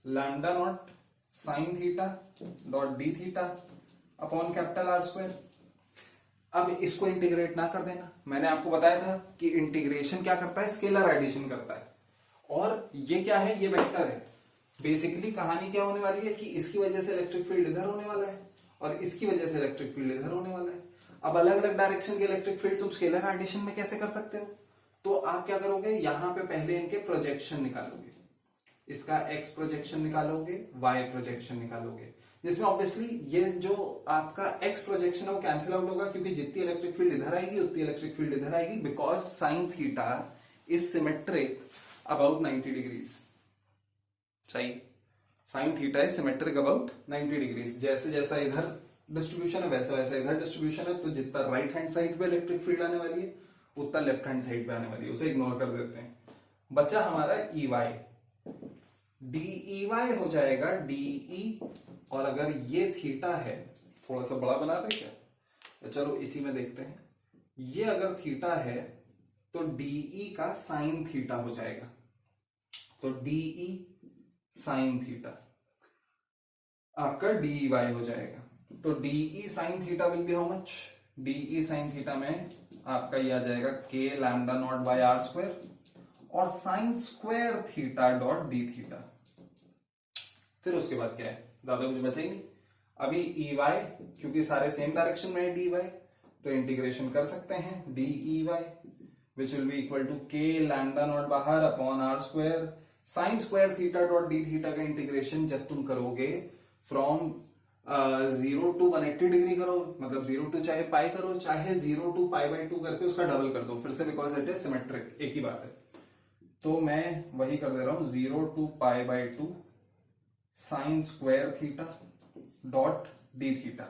lambda naught sine theta dot D theta upon capital R square. अब इसको इंटीग्रेट ना कर देना, मैंने आपको बताया था कि इंटीग्रेशन क्या करता है? स्केलर एडिशन करता है। और ये क्या है? ये वेक्टर है। बेसिकली कहानी क्या होने वाली है कि इसकी वजह से इलेक्ट्रिक फील्ड इधर होने वाला है और इसकी वजह से इलेक्ट्रिक फील्ड इधर होने वाला है। अब अलग अलग डायरेक्शन के इलेक्ट्रिक फील्ड तुम स्केलर एडिशन में कैसे कर सकते हो? तो आप क्या करोगे? यहां पे पहले इनके प्रोजेक्शन निकालोगे, इसका एक्स प्रोजेक्शन निकालोगे, वाई प्रोजेक्शन निकालोगे, जिसमें ऑब्वियसली ये जो आपका एक्स प्रोजेक्शन है वो कैंसिल आउट होगा, क्योंकि जितनी इलेक्ट्रिक फील्ड इधर आएगी उतनी इलेक्ट्रिक फील्ड इधर आएगी, because sine theta is symmetric about 90 degrees. सही, sine theta is symmetric about 90 degrees. जैसे जैसा इधर डिस्ट्रीब्यूशन है वैसा वैसा इधर डिस्ट्रीब्यूशन है, तो जितना राइट हैंड साइड पे इलेक्ट्रिक फील्ड आने वाली है उतना लेफ्ट हैंड साइड पे आने वाली है, उसे इग्नोर कर देते हैं। बचा हमारा ई वाई, डी वाई हो जाएगा डीई, और अगर ये थीटा है, थोड़ा सा बड़ा बनाते हैं क्या? तो चलो इसी में देखते हैं। ये अगर थीटा है तो डीई का साइन थीटा हो जाएगा, तो डीई साइन थीटा आपका डी वाई हो जाएगा। तो DE sine theta will be how much? DE sine theta में आपका ये आ जाएगा K lambda naught by R square और sine square theta dot D theta. फिर उसके बाद क्या है? ज्यादा कुछ बचा ही नहीं। अभी ई वाई, क्योंकि सारे सेम डायरेक्शन में है डी वाई, तो इंटीग्रेशन कर सकते हैं D E Y which will be equal to K lambda naught बाहर upon R square sine square theta dot D theta का इंटीग्रेशन जब तुम करोगे फ्रॉम 0 to 180 डिग्री करो, मतलब 0 to चाहे पाई करो, चाहे 0 to पाई बाई 2 करके उसका डबल कर दो फिर से, बिकॉज इट इज सिमेट्रिक, एक ही बात है। तो मैं वही कर दे रहा हूं 0 to π/2 sine square theta dot D theta.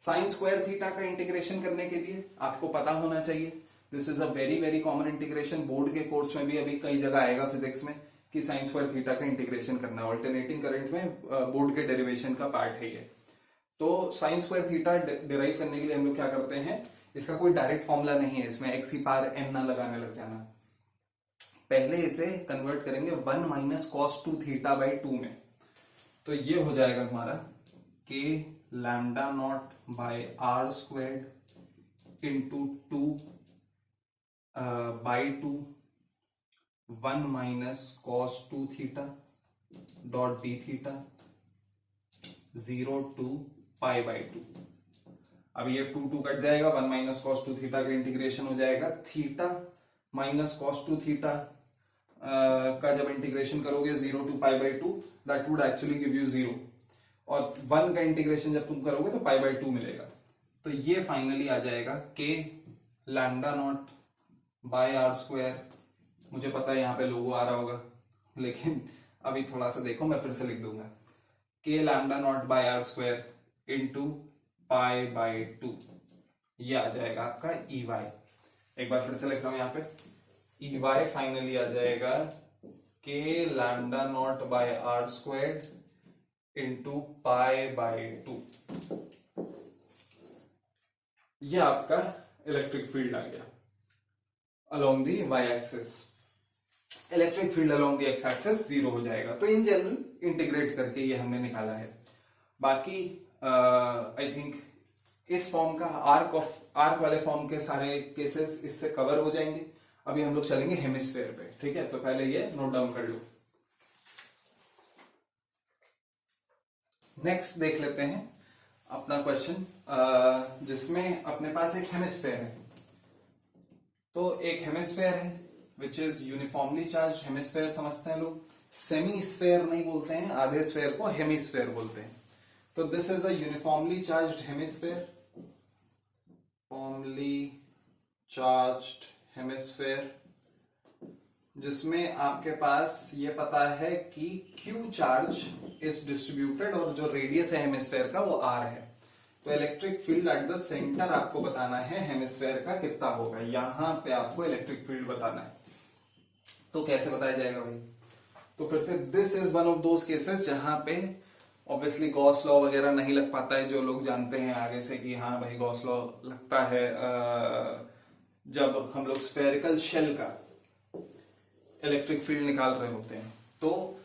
Sine square theta का इंटीग्रेशन करने के लिए आपको पता होना चाहिए, this is a very very common integration, board के कोर्स में भी अभी कई जगह आएगा फिजिक्स में कि साइन स्क्वायर थीटा का इंटीग्रेशन करना, ऑल्टरनेटिंग करंट में बोर्ड के डेरिवेशन का पार्ट है ये। तो साइन स्क्वायर थीटा डिराइव करने के लिए हम लोग क्या करते हैं, इसका कोई डायरेक्ट फॉर्मूला नहीं है, इसमें एक्स की पावर एन ना लगाने लग जाना, पहले इसे कन्वर्ट करेंगे 1 माइनस कॉस 2 थीटा बाई 2 में। तो ये हो जाएगा हमारा K lambda naught by R square into 2 by 2 1 minus cos 2 theta dot D theta 0 to π/2। अब ये 2 कट जाएगा, 1 माइनस कॉस 2 थीटा का इंटीग्रेशन हो जाएगा, थीटा माइनस कॉस 2 थीटा का जब इंटीग्रेशन करोगे 0 to π/2 that would actually give you 0, और 1 का इंटीग्रेशन जब तुम करोगे तो π/2 मिलेगा। तो ये फाइनली आ जाएगा K lambda naught by R square, मुझे पता है यहाँ पे लोगो आ रहा होगा लेकिन अभी थोड़ा सा देखो, मैं फिर से लिख दूंगा, K lambda naught by R square into π/2, ये आ जाएगा आपका ई वाई। एक बार फिर से लिख रहा हूं यहाँ पे, ई वाई फाइनली आ जाएगा K lambda naught by R square into π/2। ये आपका इलेक्ट्रिक फील्ड आ गया along the Y axis. Electric field along the X axis 0 हो जाएगा। तो इन जनरल इंटीग्रेट करके ये हमने निकाला है। बाकी आई थिंक इस फॉर्म का आर्क वाले फॉर्म के सारे केसेस इससे कवर हो जाएंगे। अभी हम लोग चलेंगे हेमिस्फेयर पे, ठीक है। तो पहले ये नोट डाउन कर लो। नेक्स्ट देख लेते हैं अपना क्वेश्चन, जिसमें अपने पास एक हेमिस्फेयर है। तो एक हेमिस्फेयर है which is uniformly charge hemisphere समझते हैं लोग, सेमी स्फेयर नहीं बोलते हैं, आधे स्फेयर को हेमिस्फेयर बोलते हैं। तो this is a uniformly charged hemisphere, formally charged hemisphere, जिसमें आपके पास ये पता है कि Q चार्ज इज डिस्ट्रीब्यूटेड और जो रेडियस है हेमिस्फेयर का वो R है। तो electric field eight the centre आपको बताना है हेमिस्फेयर का कितना होगा, यहां पे आपको इलेक्ट्रिक फील्ड बताना है। तो कैसे बताया जाएगा भाई? तो फिर से this is one of those cases जहां पे ऑब्वियसली गॉस लॉ वगैरह नहीं लग पाता है। जो लोग जानते हैं आगे से कि हाँ भाई गॉस लॉ लगता है जब हम लोग स्फेरिकल शेल का इलेक्ट्रिक फील्ड निकाल रहे होते हैं। तो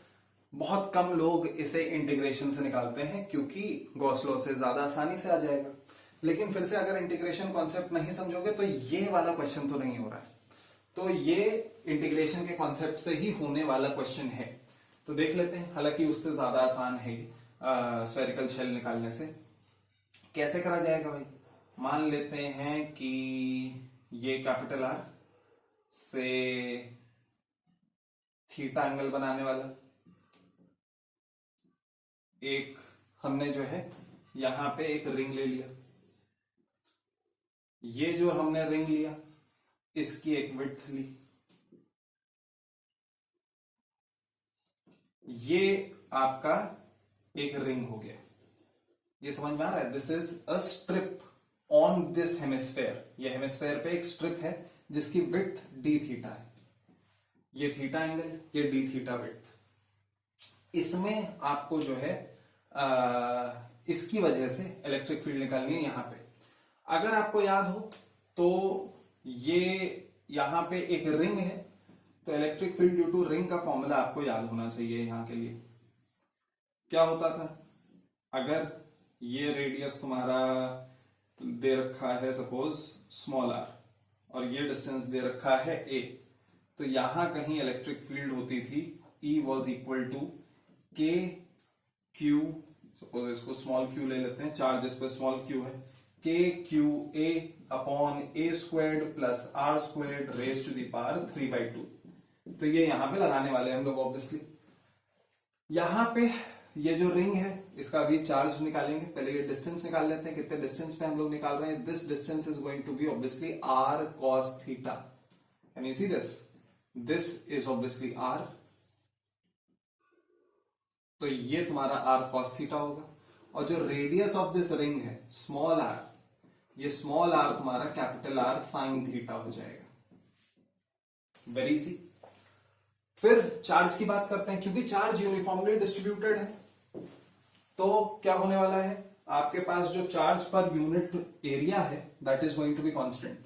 बहुत कम लोग इसे इंटीग्रेशन से निकालते हैं क्योंकि गॉस लॉ से ज्यादा आसानी से आ जाएगा। लेकिन फिर से अगर इंटीग्रेशन कॉन्सेप्ट नहीं समझोगे तो ये वाला क्वेश्चन तो नहीं हो रहा है। तो ये इंटीग्रेशन के कॉन्सेप्ट से ही होने वाला क्वेश्चन है। तो देख लेते हैं, हालांकि उससे ज्यादा आसान है स्फेरिकल शेल निकालने से। कैसे करा जाएगा भाई? मान लेते हैं कि ये कैपिटल आर से थीटा एंगल बनाने वाला एक हमने जो है यहां पे एक रिंग ले लिया। ये जो हमने रिंग लिया इसकी एक विड्थ ली। ये आपका एक रिंग हो गया। ये समझ में आ रहा है? This is a strip on this hemisphere. ये हेमिस्फेयर पे एक स्ट्रिप है जिसकी विड्थ डी थीटा है। ये थीटा एंगल, ये डी थीटा विड्थ। इसमें आपको जो है इसकी वजह से इलेक्ट्रिक फील्ड निकालनी है यहां पे। अगर आपको याद हो तो ये यहां पे एक रिंग है, तो electric field due to ring का फॉर्मूला आपको याद होना चाहिए। यहां के लिए क्या होता था, अगर ये रेडियस तुम्हारा दे रखा है सपोज स्मॉल आर और ये डिस्टेंस दे रखा है ए, तो यहां कहीं इलेक्ट्रिक फील्ड होती थी E वॉज इक्वल टू के क्यू, सपोज इसको स्मॉल क्यू ले लेते हैं, चार्ज इस पर स्मॉल क्यू है, K Q A upon A squared plus R squared raise to the power 3/2। तो ये यहां पे लगाने वाले हैं हम लोग ऑब्वियसली। यहां पे ये जो रिंग है इसका भी चार्ज निकालेंगे। पहले ये डिस्टेंस निकाल लेते हैं, कितने डिस्टेंस पे हम लोग निकाल रहे हैं। This distance is going to be obviously R cos theta. Can you see this? This is obviously R, तो ये तुम्हारा आर कॉस थीटा होगा। और जो रेडियस ऑफ दिस रिंग है स्मॉल आर, ये स्मॉल आर तुम्हारा कैपिटल आर साइन थीटा हो जाएगा। Very easy. फिर चार्ज की बात करते हैं, क्योंकि चार्ज यूनिफॉर्मली डिस्ट्रीब्यूटेड है, तो क्या होने वाला है, आपके पास जो चार्ज पर यूनिट एरिया है that is going to be constant.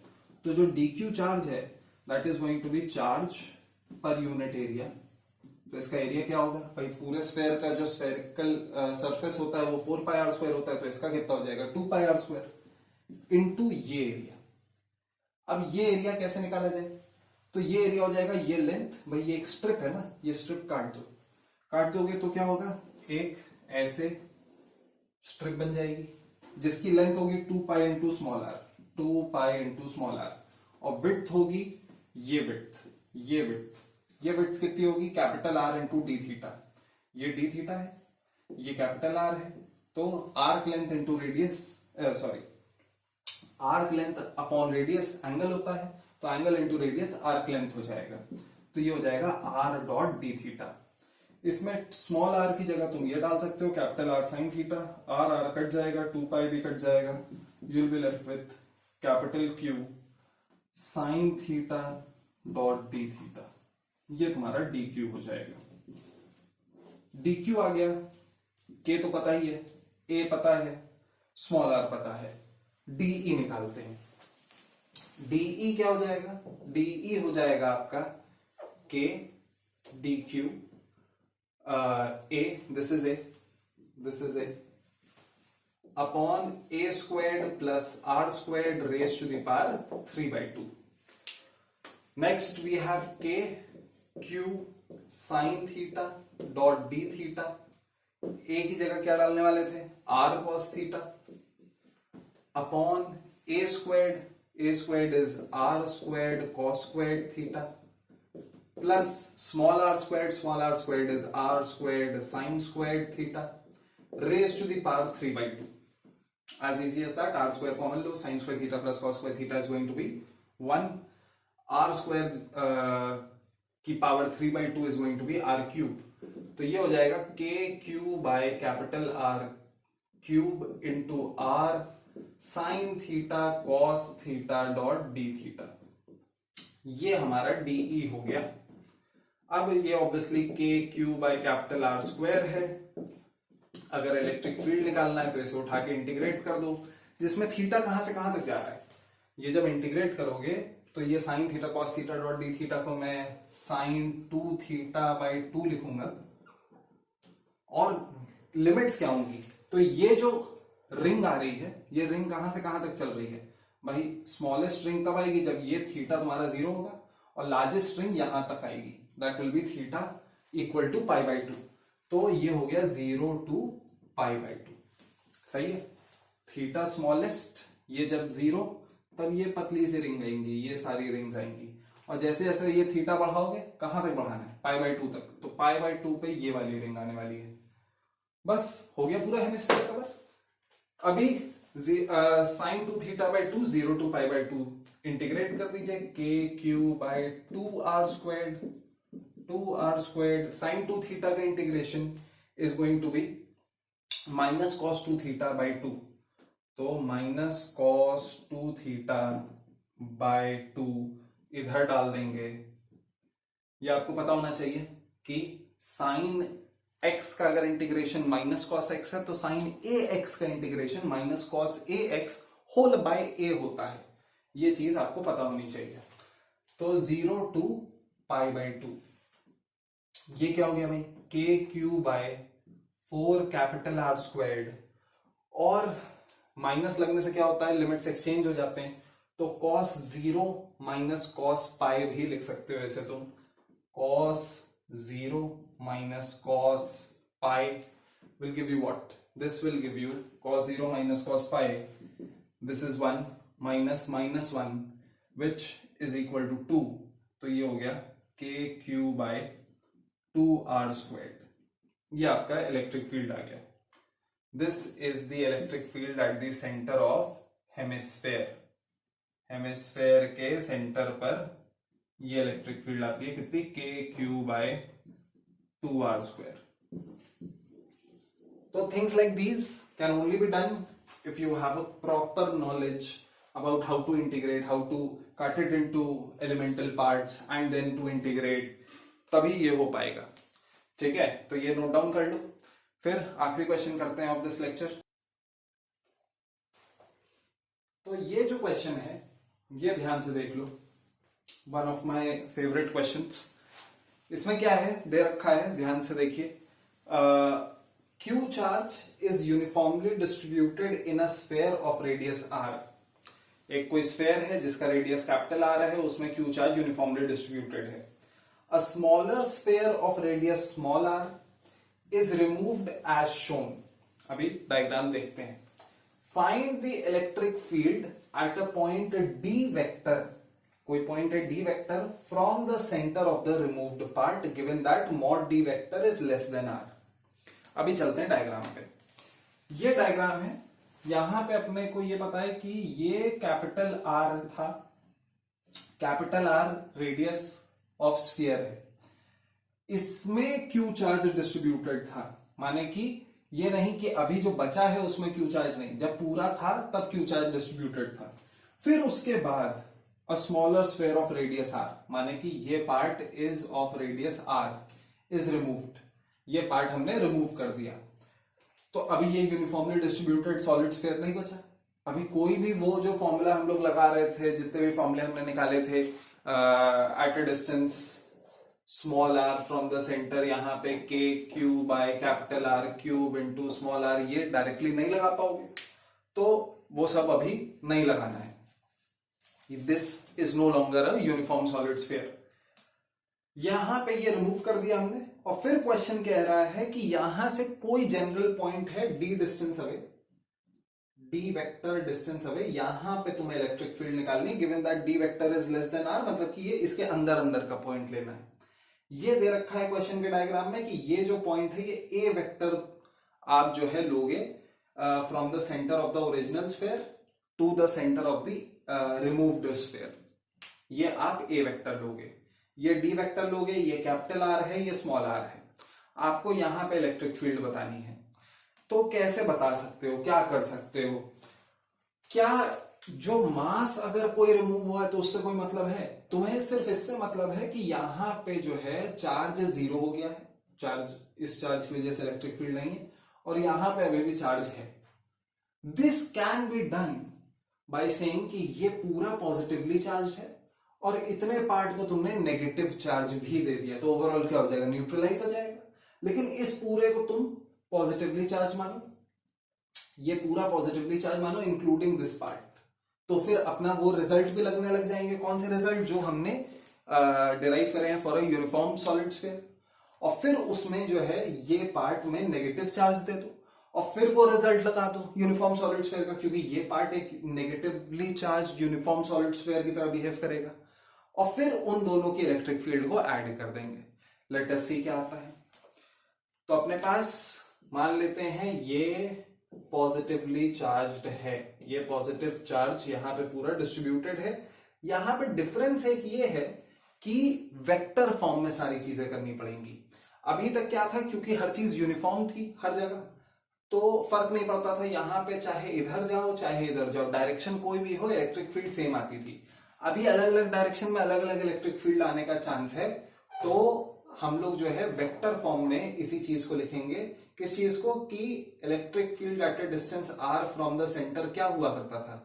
तो जो dq चार्ज है that is going to be charge per unit area. तो इसका एरिया क्या होगा भाई, पूरे स्फेयर का जो स्फेरिकल सरफेस होता है वो 4 पाई आर स्क्वायर होता है, तो इसका कितना हो जाएगा 2 पाई आर स्क्वायर इनटू ये एरिया। अब ये एरिया कैसे निकाला जाए, तो ये एरिया हो जाएगा ये लेंथ, भाई ये एक स्ट्रिप है ना, ये स्ट्रिप काट दो, काट दोगे तो क्या होगा, एक ऐसे स्ट्रिप बन जाएगी जिसकी लेंथ होगी 2 pi into small R, 2 pi into small R, और विड्थ होगी ये विड्थ, ये विड्थ, ये विड्थ कितनी होगी capital R into D theta. ये डी थीटा है, ये कैपिटल आर है, तो arc length into radius, sorry arc length upon radius angle होता है, तो angle into radius arc length हो जाएगा, तो ये हो जाएगा आर डॉट डी थीटा। इसमें स्मॉल आर की जगह तुम ये डाल सकते हो capital R sine theta, R R cut जाएगा, 2 पाई भी कट जाएगा, you will be left with capital Q sine theta dot D theta. ये तुम्हारा डी क्यू हो जाएगा। डी क्यू आ गया, के तो पता ही है, ए पता है, स्मॉल आर पता है, डीई निकालते हैं। डीई क्या हो जाएगा, डीई हो जाएगा आपका के D Q a, this is a upon a squared plus r squared raised to the power 3/2. Next we have k q sin theta dot d theta। a की जगह क्या डालने वाले थे, r cos theta upon a squared is r squared cos squared theta plus small r squared is r squared sin squared theta raised to the power 3/2. As easy as that, r square common low, sin square theta plus cos square theta is going to be 1, r square की power 3/2 is going to be r cube, तो ये हो जाएगा k q by capital R cube into r sin theta cos theta dot d theta। ये हमारा dE हो गया। अब ये obviously K Q by capital R square है। अगर इलेक्ट्रिक फील्ड निकालना है तो इसे उठा के इंटीग्रेट कर दो, जिसमें थीटा कहां से कहां तक जा रहा है, ये जब इंटीग्रेट करोगे तो ये sine theta cos theta dot D theta को मैं साइन 2 थीटा बाई 2 लिखूंगा, और लिमिट्स क्या होंगी, तो ये जो रिंग आ रही है, ये रिंग कहां से कहां तक चल रही है भाई, स्मॉलेस्ट रिंग तब आएगी जब ये थीटा तुम्हारा 0 होगा, और लार्जेस्ट रिंग यहां तक आएगी, that will be theta equal to π/2। तो ये हो गया 0 to π/2, सही है। थीटा स्मॉलेस्ट, ये जब 0 तब ये पतली सी रिंग आएंगी, ये सारी रिंग्स आएंगी, और जैसे जैसे ये थीटा बढ़ाओगे, कहां तक बढ़ाना है π/2 तक, तो π/2 पे ये वाली रिंग आने वाली है। बस हो गया पूरा हेमिस्फीयर कवर। अभी sine 2 theta by 2 0 to π/2 integrate कर दीजिए, K Q by 2r squared sine 2 theta का integration is going to be minus cos 2 theta by 2, तो माइनस कॉस 2 थीटा बाई 2 इधर डाल देंगे। ये आपको पता होना चाहिए कि साइन x का अगर इंटीग्रेशन माइनस कॉस x है, तो साइन ax का integration minus cos ax whole by a होता है, ये चीज आपको पता होनी चाहिए। तो 0 to π/2, ये क्या हो गया भाई, K Q by 4 capital R squared, और माइनस लगने से क्या होता है, लिमिट्स एक्सचेंज हो जाते हैं, तो cos 0 माइनस cos पाई भी लिख सकते हो ऐसे, तुम cos 0 minus cos pi will give you what? This will give you cos 0 minus cos pi. This is 1 minus minus 1 which is equal to 2. तो ये हो गया k q by 2r squared. ये आपका इलेक्ट्रिक फील्ड आ गया। This is the electric field at the center of hemisphere. Hemisphere के centre पर ये इलेक्ट्रिक फील्ड आती है कितनी, KQ/2R²। तो things like these can only be done if you have a proper knowledge about how to integrate, how to cut it into elemental parts and then to integrate, तभी ये हो पाएगा। ठीक है, तो ये नोट डाउन कर लो। फिर आखिरी क्वेश्चन करते हैं ऑफ दिस लेक्चर। तो ये जो क्वेश्चन है ये ध्यान से देख लो, one of my favourite questions. इसमें क्या है दे रखा है, ध्यान से देखिए। Q charge is uniformly distributed in a sphere of radius r। एक कोई स्फेयर है जिसका रेडियस कैपिटल R है, उसमें Q चार्ज यूनिफॉर्मली डिस्ट्रीब्यूटेड है। A smaller sphere of radius small r is removed as shown। अभी डायग्राम देखते हैं। Find the electric field at a point D vector, कोई पॉइंट है D vector, from the center of the removed part given that mod D vector is less than r। अभी चलते हैं diagram पे। ये डायग्राम है, यहां पे अपने को ये पता है कि ये कैपिटल R था, capital R radius of sphere है, इसमें Q चार्ज डिस्ट्रीब्यूटेड था। माने कि ये नहीं कि अभी जो बचा है उसमें Q चार्ज नहीं, जब पूरा था तब Q चार्ज डिस्ट्रीब्यूटेड था। फिर उसके बाद a smaller sphere of radius R, माने कि ये part is of radius R is removed, ये पार्ट हमने रिमूव कर दिया। तो अभी ये यूनिफॉर्मली डिस्ट्रीब्यूटेड सॉलिड स्फीयर नहीं बचा। अभी कोई भी वो जो फॉर्मूला हम लोग लगा रहे थे, जितने भी फॉर्मूले हमने निकाले थे, eight a distance small r from the centre, यहाँ पे KQ/R³ इंटू स्मॉल r, ये डायरेक्टली नहीं लगा पाओगे, तो वो सब अभी नहीं लगाना है। This is no longer a uniform solid sphere. यहां पे ये रिमूव कर दिया हमने, और फिर क्वेश्चन कह रहा है कि यहां से कोई जनरल पॉइंट है D distance away, D vector distance away, यहां पे तुम्हें इलेक्ट्रिक फील्ड निकालनी, given that D vector is less then R, मतलब कि ये इसके अंदर अंदर का पॉइंट लेना है। ये दे रखा है क्वेश्चन के डायग्राम में कि ये जो पॉइंट है ये A वेक्टर आप जो है लोगे from the centre of the original sphere to the centre of the removed sphere, ये आप A वेक्टर लोगे, ये D वेक्टर लोगे, ये कैपिटल R है, ये स्मॉल r है। आपको यहां पे इलेक्ट्रिक फील्ड बतानी है। तो कैसे बता सकते हो, क्या कर सकते हो? क्या जो मास अगर कोई रिमूव हुआ है तो उससे कोई मतलब है? तुम्हें सिर्फ इससे मतलब है कि यहां पे जो है चार्ज जीरो हो गया है, चार्ज, इस चार्ज की वजह से इलेक्ट्रिक फील्ड नहीं है, और यहां पे अभी भी चार्ज है। This can be done by saying कि ये पूरा पॉजिटिवली चार्ज है और इतने पार्ट को तुमने नेगेटिव चार्ज भी दे दिया, तो ओवरऑल क्या हो जाएगा, न्यूट्रलाइज हो जाएगा। लेकिन इस पूरे को तुम पॉजिटिवली चार्ज मानो, ये पूरा पॉजिटिवली चार्ज मानो इंक्लूडिंग दिस पार्ट, तो फिर अपना वो रिजल्ट भी लगने लग जाएंगे। कौन से रिजल्ट? जो हमने डिराइव करे हैं for a uniform solid sphere. और फिर उसमें जो है ये पार्ट में नेगेटिव चार्ज दे दो और फिर वो रिजल्ट लगा दो यूनिफॉर्म सॉलिड स्फीयर का, क्योंकि ये पार्ट एक negatively charge uniform solid sphere की तरह बिहेव करेगा। और फिर उन दोनों की इलेक्ट्रिक फील्ड को ऐड कर देंगे। लेट अस सी क्या आता है। तो अपने पास मान लेते हैं ये पॉजिटिवली चार्ज्ड है, ये पॉजिटिव चार्ज यहां पे पूरा डिस्ट्रीब्यूटेड है। यहां पे डिफरेंस एक ये है कि वेक्टर फॉर्म में सारी चीजें करनी पड़ेंगी। अभी तक क्या था, क्योंकि हर चीज यूनिफॉर्म थी हर जगह, तो फर्क नहीं पड़ता था, यहां पे चाहे इधर जाओ चाहे इधर जाओ, डायरेक्शन कोई भी हो इलेक्ट्रिक फील्ड सेम आती थी। अभी अलग अलग डायरेक्शन में अलग अलग इलेक्ट्रिक फील्ड आने का चांस है, तो हम लोग जो है वेक्टर फॉर्म में इसी चीज को लिखेंगे। किस चीज को? कि electric field eight a distance r from the centre क्या हुआ करता था,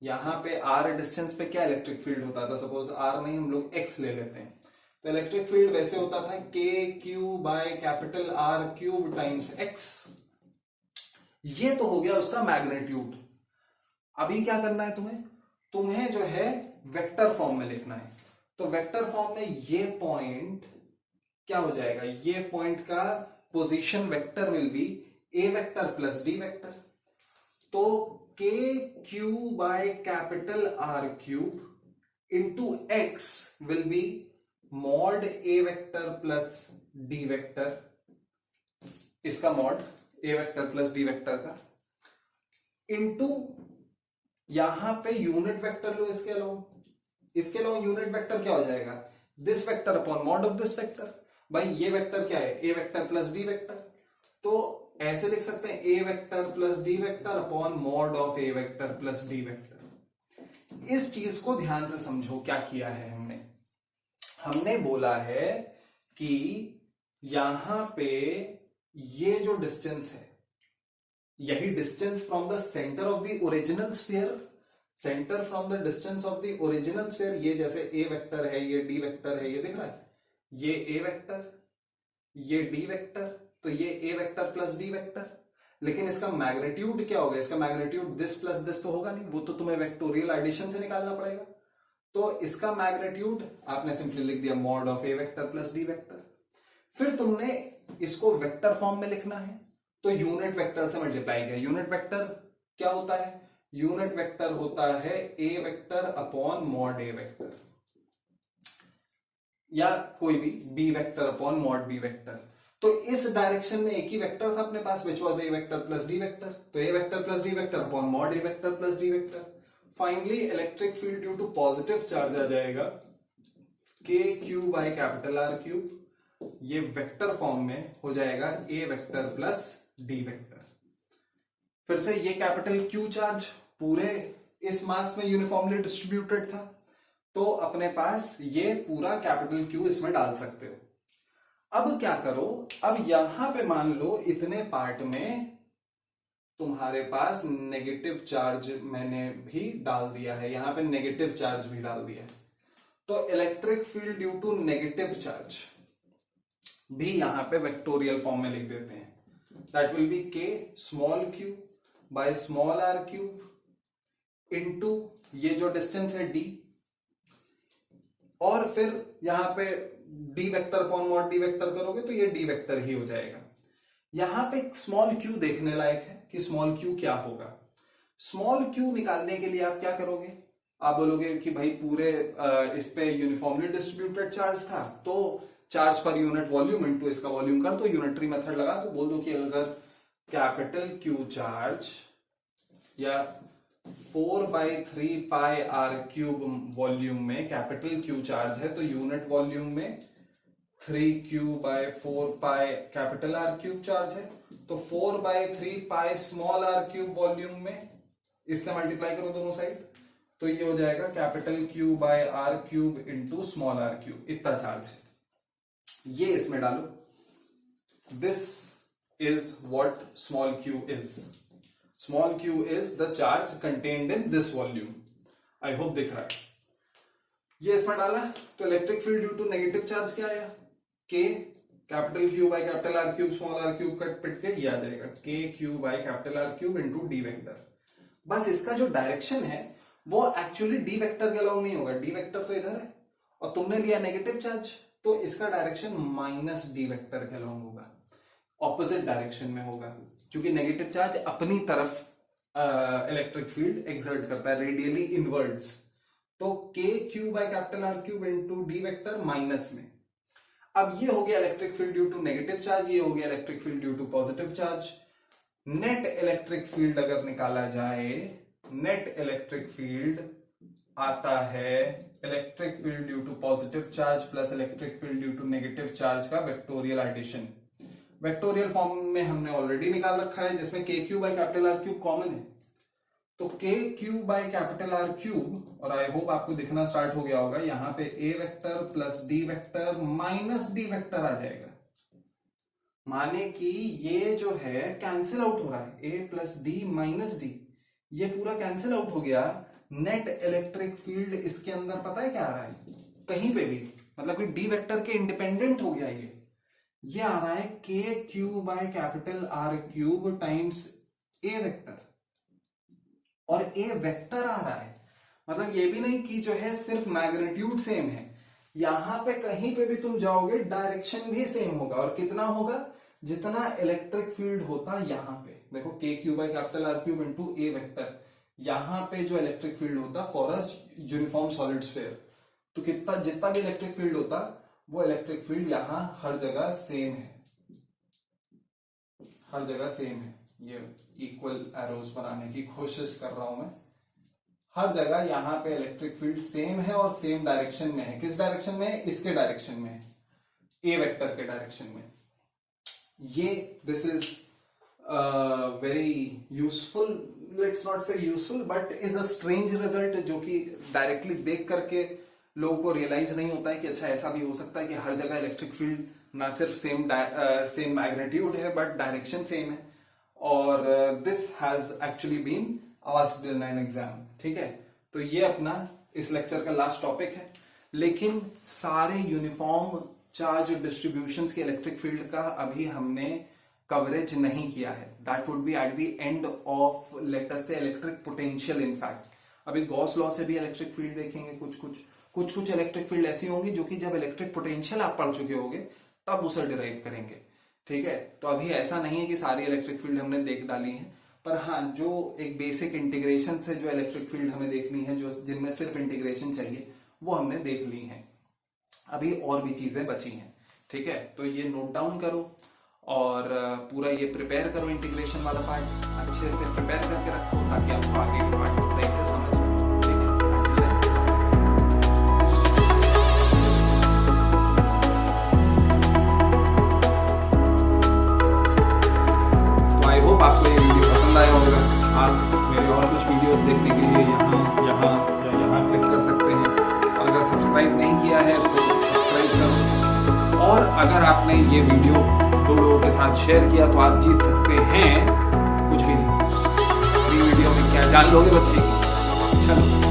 यहां पे r डिस्टेंस पे क्या इलेक्ट्रिक फील्ड होता था, सपोज r नहीं हम लोग x ले लेते हैं, तो इलेक्ट्रिक फील्ड वैसे होता था KQ/R³ टाइम्स x। ये तो हो गया उसका मैग्नीट्यूड। अभी क्या करना है तुम्हें जो है वेक्टर फॉर्म में लिखना है। तो वेक्टर फॉर्म में ये पॉइंट क्या हो जाएगा, ये पॉइंट का position vector will be a vector plus d vector. तो KQ/R³ into x will be mod a vector plus d vector, इसका mod a vector plus d vector का, इंटू यहां पे यूनिट वेक्टर लो इसके अलावा, इसके अलावा यूनिट वेक्टर क्या हो जाएगा, this vector upon mod of this vector. भाई ये वेक्टर क्या है, A vector plus D vector, तो ऐसे लिख सकते हैं A vector plus D vector upon mod of A vector plus D vector. इस चीज को ध्यान से समझो, क्या किया है हमने बोला है कि यहां पे ये जो डिस्टेंस है, यही distance from the centre of the original sphere, centre from the distance of the original sphere, ये जैसे ए वेक्टर है, ये डी वेक्टर है, ये दिख रहा है, ये ए वेक्टर, ये डी वेक्टर, तो ये ए वेक्टर प्लस डी वेक्टर। लेकिन इसका मैग्नीट्यूड क्या होगा, इसका मैग्नीट्यूड दिस प्लस दिस तो होगा नहीं, वो तो तुम्हें वेक्टोरियल एडिशन से निकालना पड़ेगा। तो इसका मैग्नीट्यूड आपने सिंपली लिख दिया mod of A vector plus D vector. फिर तुमने इसको वेक्टर फॉर्म में लिखना है, तो यूनिट वेक्टर से मल्टीप्लाई किया। यूनिट वेक्टर क्या होता है, यूनिट वेक्टर होता है A vector upon mod A vector, या कोई भी B vector upon mod B vector. तो इस डायरेक्शन में एक ही वेक्टर था अपने पास, which was A vector plus D vector, तो A vector plus D vector upon mod A vector plus D vector. Finally electric field due to positive charge आ जाएगा K Q by capital R cube, ये vector form में हो जाएगा A vector plus D vector. फिर से ये capital Q charge पूरे इस मास में यूनिफॉर्मली डिस्ट्रीब्यूटेड था, तो अपने पास ये पूरा कैपिटल क्यू इसमें डाल सकते हो। अब क्या करो, अब यहां पे मान लो इतने पार्ट में तुम्हारे पास नेगेटिव चार्ज मैंने भी डाल दिया है, यहां पे नेगेटिव चार्ज भी डाल दिया है, तो electric field due to negative charge भी यहां पे वेक्टोरियल फॉर्म में लिख देते हैं। That will be K small Q by small R cube into ये जो डिस्टेंस है डी, और फिर यहां पे D vector upon mod D vector करोगे तो ये डी वेक्टर ही हो जाएगा। यहां पे स्मॉल क्यू देखने लायक है कि स्मॉल क्यू क्या होगा। स्मॉल क्यू निकालने के लिए आप क्या करोगे, आप बोलोगे कि भाई पूरे इस पे यूनिफॉर्मली डिस्ट्रीब्यूटेड चार्ज था, तो charge per unit volume into इसका वॉल्यूम कर दो, यूनिटरी मेथड लगा दो, बोल दो कि अगर कैपिटल क्यू चार्ज या 4/3 पाई आर क्यूब वॉल्यूम में कैपिटल क्यू चार्ज है, तो यूनिट वॉल्यूम में 3q/4 pi capital R cube charge है, तो 4/3 pi small R cube volume में इससे मल्टीप्लाई करो दोनों साइड, तो ये हो जाएगा capital Q by R cube into small R cube, इतना चार्ज है, ये इसमें डालो। This is what small Q is. Small Q is the charge contained in this volume. I hope दिख रहा है। ये इसमें डाला तो electric field due to negative charge क्या आया, K capital Q by capital R cube small R cube का पिट के ये आ जाएगा K Q by capital R cube into D vector. बस इसका जो डायरेक्शन है वो एक्चुअली डी वेक्टर के अलाउ नहीं होगा, डी वेक्टर तो इधर है और तुमने लिया नेगेटिव चार्ज, तो इसका डायरेक्शन माइनस डी वेक्टर के अलाउ होगा, ऑपोजिट डायरेक्शन में होगा, क्योंकि नेगेटिव चार्ज अपनी तरफ इलेक्ट्रिक फील्ड एक्सर्ट करता है रेडियली इनवर्ड्स। तो K Q by capital R cube into D vector minus में। अब ये हो गया electric field due to negative charge, ये हो गया electric field due to positive charge. Net electric field अगर निकाला जाए, नेट इलेक्ट्रिक फील्ड आता है electric field due to positive charge plus electric field due to negative charge का vectorial addition. Vectorial form में हमने ऑलरेडी निकाल रखा है, जिसमें के Q by capital R cube common है, तो K Q by capital R cube, और आई होप आपको दिखना स्टार्ट हो गया होगा, यहां पे A vector plus D vector minus D vector आ जाएगा, माने कि ये जो है कैंसिल आउट हो रहा है, ए प्लस डी माइनस डी, ये पूरा कैंसिल आउट हो गया। नेट इलेक्ट्रिक फील्ड इसके अंदर पता है क्या आ रहा है, कहीं पे भी, मतलब कि डी वेक्टर के इंडिपेंडेंट हो गया ये आ रहा है K Q by capital R cube times A vector, और ए वेक्टर आ रहा है, मतलब ये भी नहीं कि जो है सिर्फ मैग्नीट्यूड सेम है, यहां पे कहीं पे भी तुम जाओगे डायरेक्शन भी सेम होगा, और कितना होगा, जितना इलेक्ट्रिक फील्ड होता यहां पे, देखो K Q by capital R cube into A vector, यहां पे जो इलेक्ट्रिक फील्ड होता for a uniform solid sphere, तो कितना जितना भी इलेक्ट्रिक फील्ड होता वो इलेक्ट्रिक फील्ड यहां हर जगह सेम है, हर जगह सेम है। ये इक्वल एरोज बनाने की कोशिश कर रहा हूं मैं, हर जगह यहाँ पे इलेक्ट्रिक फील्ड सेम है और सेम डायरेक्शन में है। किस डायरेक्शन में है? इसके डायरेक्शन में है, ए वेक्टर के डायरेक्शन में। ये this is very useful, let's not say useful, but is a strange result, जो कि डायरेक्टली देख करके लोगों को रियलाइज नहीं होता है कि अच्छा ऐसा भी हो सकता है कि हर जगह इलेक्ट्रिक फील्ड ना सिर्फ सेम मैग्नीट्यूड है बट डायरेक्शन सेम है। और this has actually been asked in an exam. ठीक है, तो ये अपना इस लेक्चर का लास्ट टॉपिक है। लेकिन सारे यूनिफॉर्म चार्ज डिस्ट्रीब्यूशंस के इलेक्ट्रिक फील्ड का अभी हमने कवरेज नहीं किया है। That would be at the end of let us से इलेक्ट्रिक पोटेंशियल। इनफैक्ट अभी गॉस लॉ से भी इलेक्ट्रिक फील्ड देखेंगे। कुछ इलेक्ट्रिक फील्ड ऐसी होंगी जो कि जब इलेक्ट्रिक पोटेंशियल आप पढ़ चुके होंगे तब उसे डिराइव करेंगे। ठीक है, तो अभी ऐसा नहीं है कि सारी इलेक्ट्रिक फील्ड हमने देख डाली है, पर हाँ जो एक बेसिक इंटीग्रेशन से जो इलेक्ट्रिक फील्ड हमें देखनी है, जो जिनमें सिर्फ इंटीग्रेशन चाहिए, वो हमने देख ली है। अभी और भी चीजें बची हैं। ठीक है, तो ये नोट डाउन करो और पूरा ये प्रिपेयर करो। इंटीग्रेशन वाला पार्ट अच्छे से प्रिपेयर करके रखो ताकि आपको आगे के पार्ट को सही से समझ में। आपको ये वीडियो पसंद आया होगा। आप मेरे और कुछ वीडियोस देखने के लिए यहाँ क्लिक कर सकते हैं। और अगर सब्सक्राइब नहीं किया है तो सब्सक्राइब करो। और अगर आपने ये वीडियो 2 लोगों के साथ शेयर किया तो आप जीत सकते हैं कुछ भी नहीं। फ्री वीडियो में क्या जान लोगे बच्चे? चलो।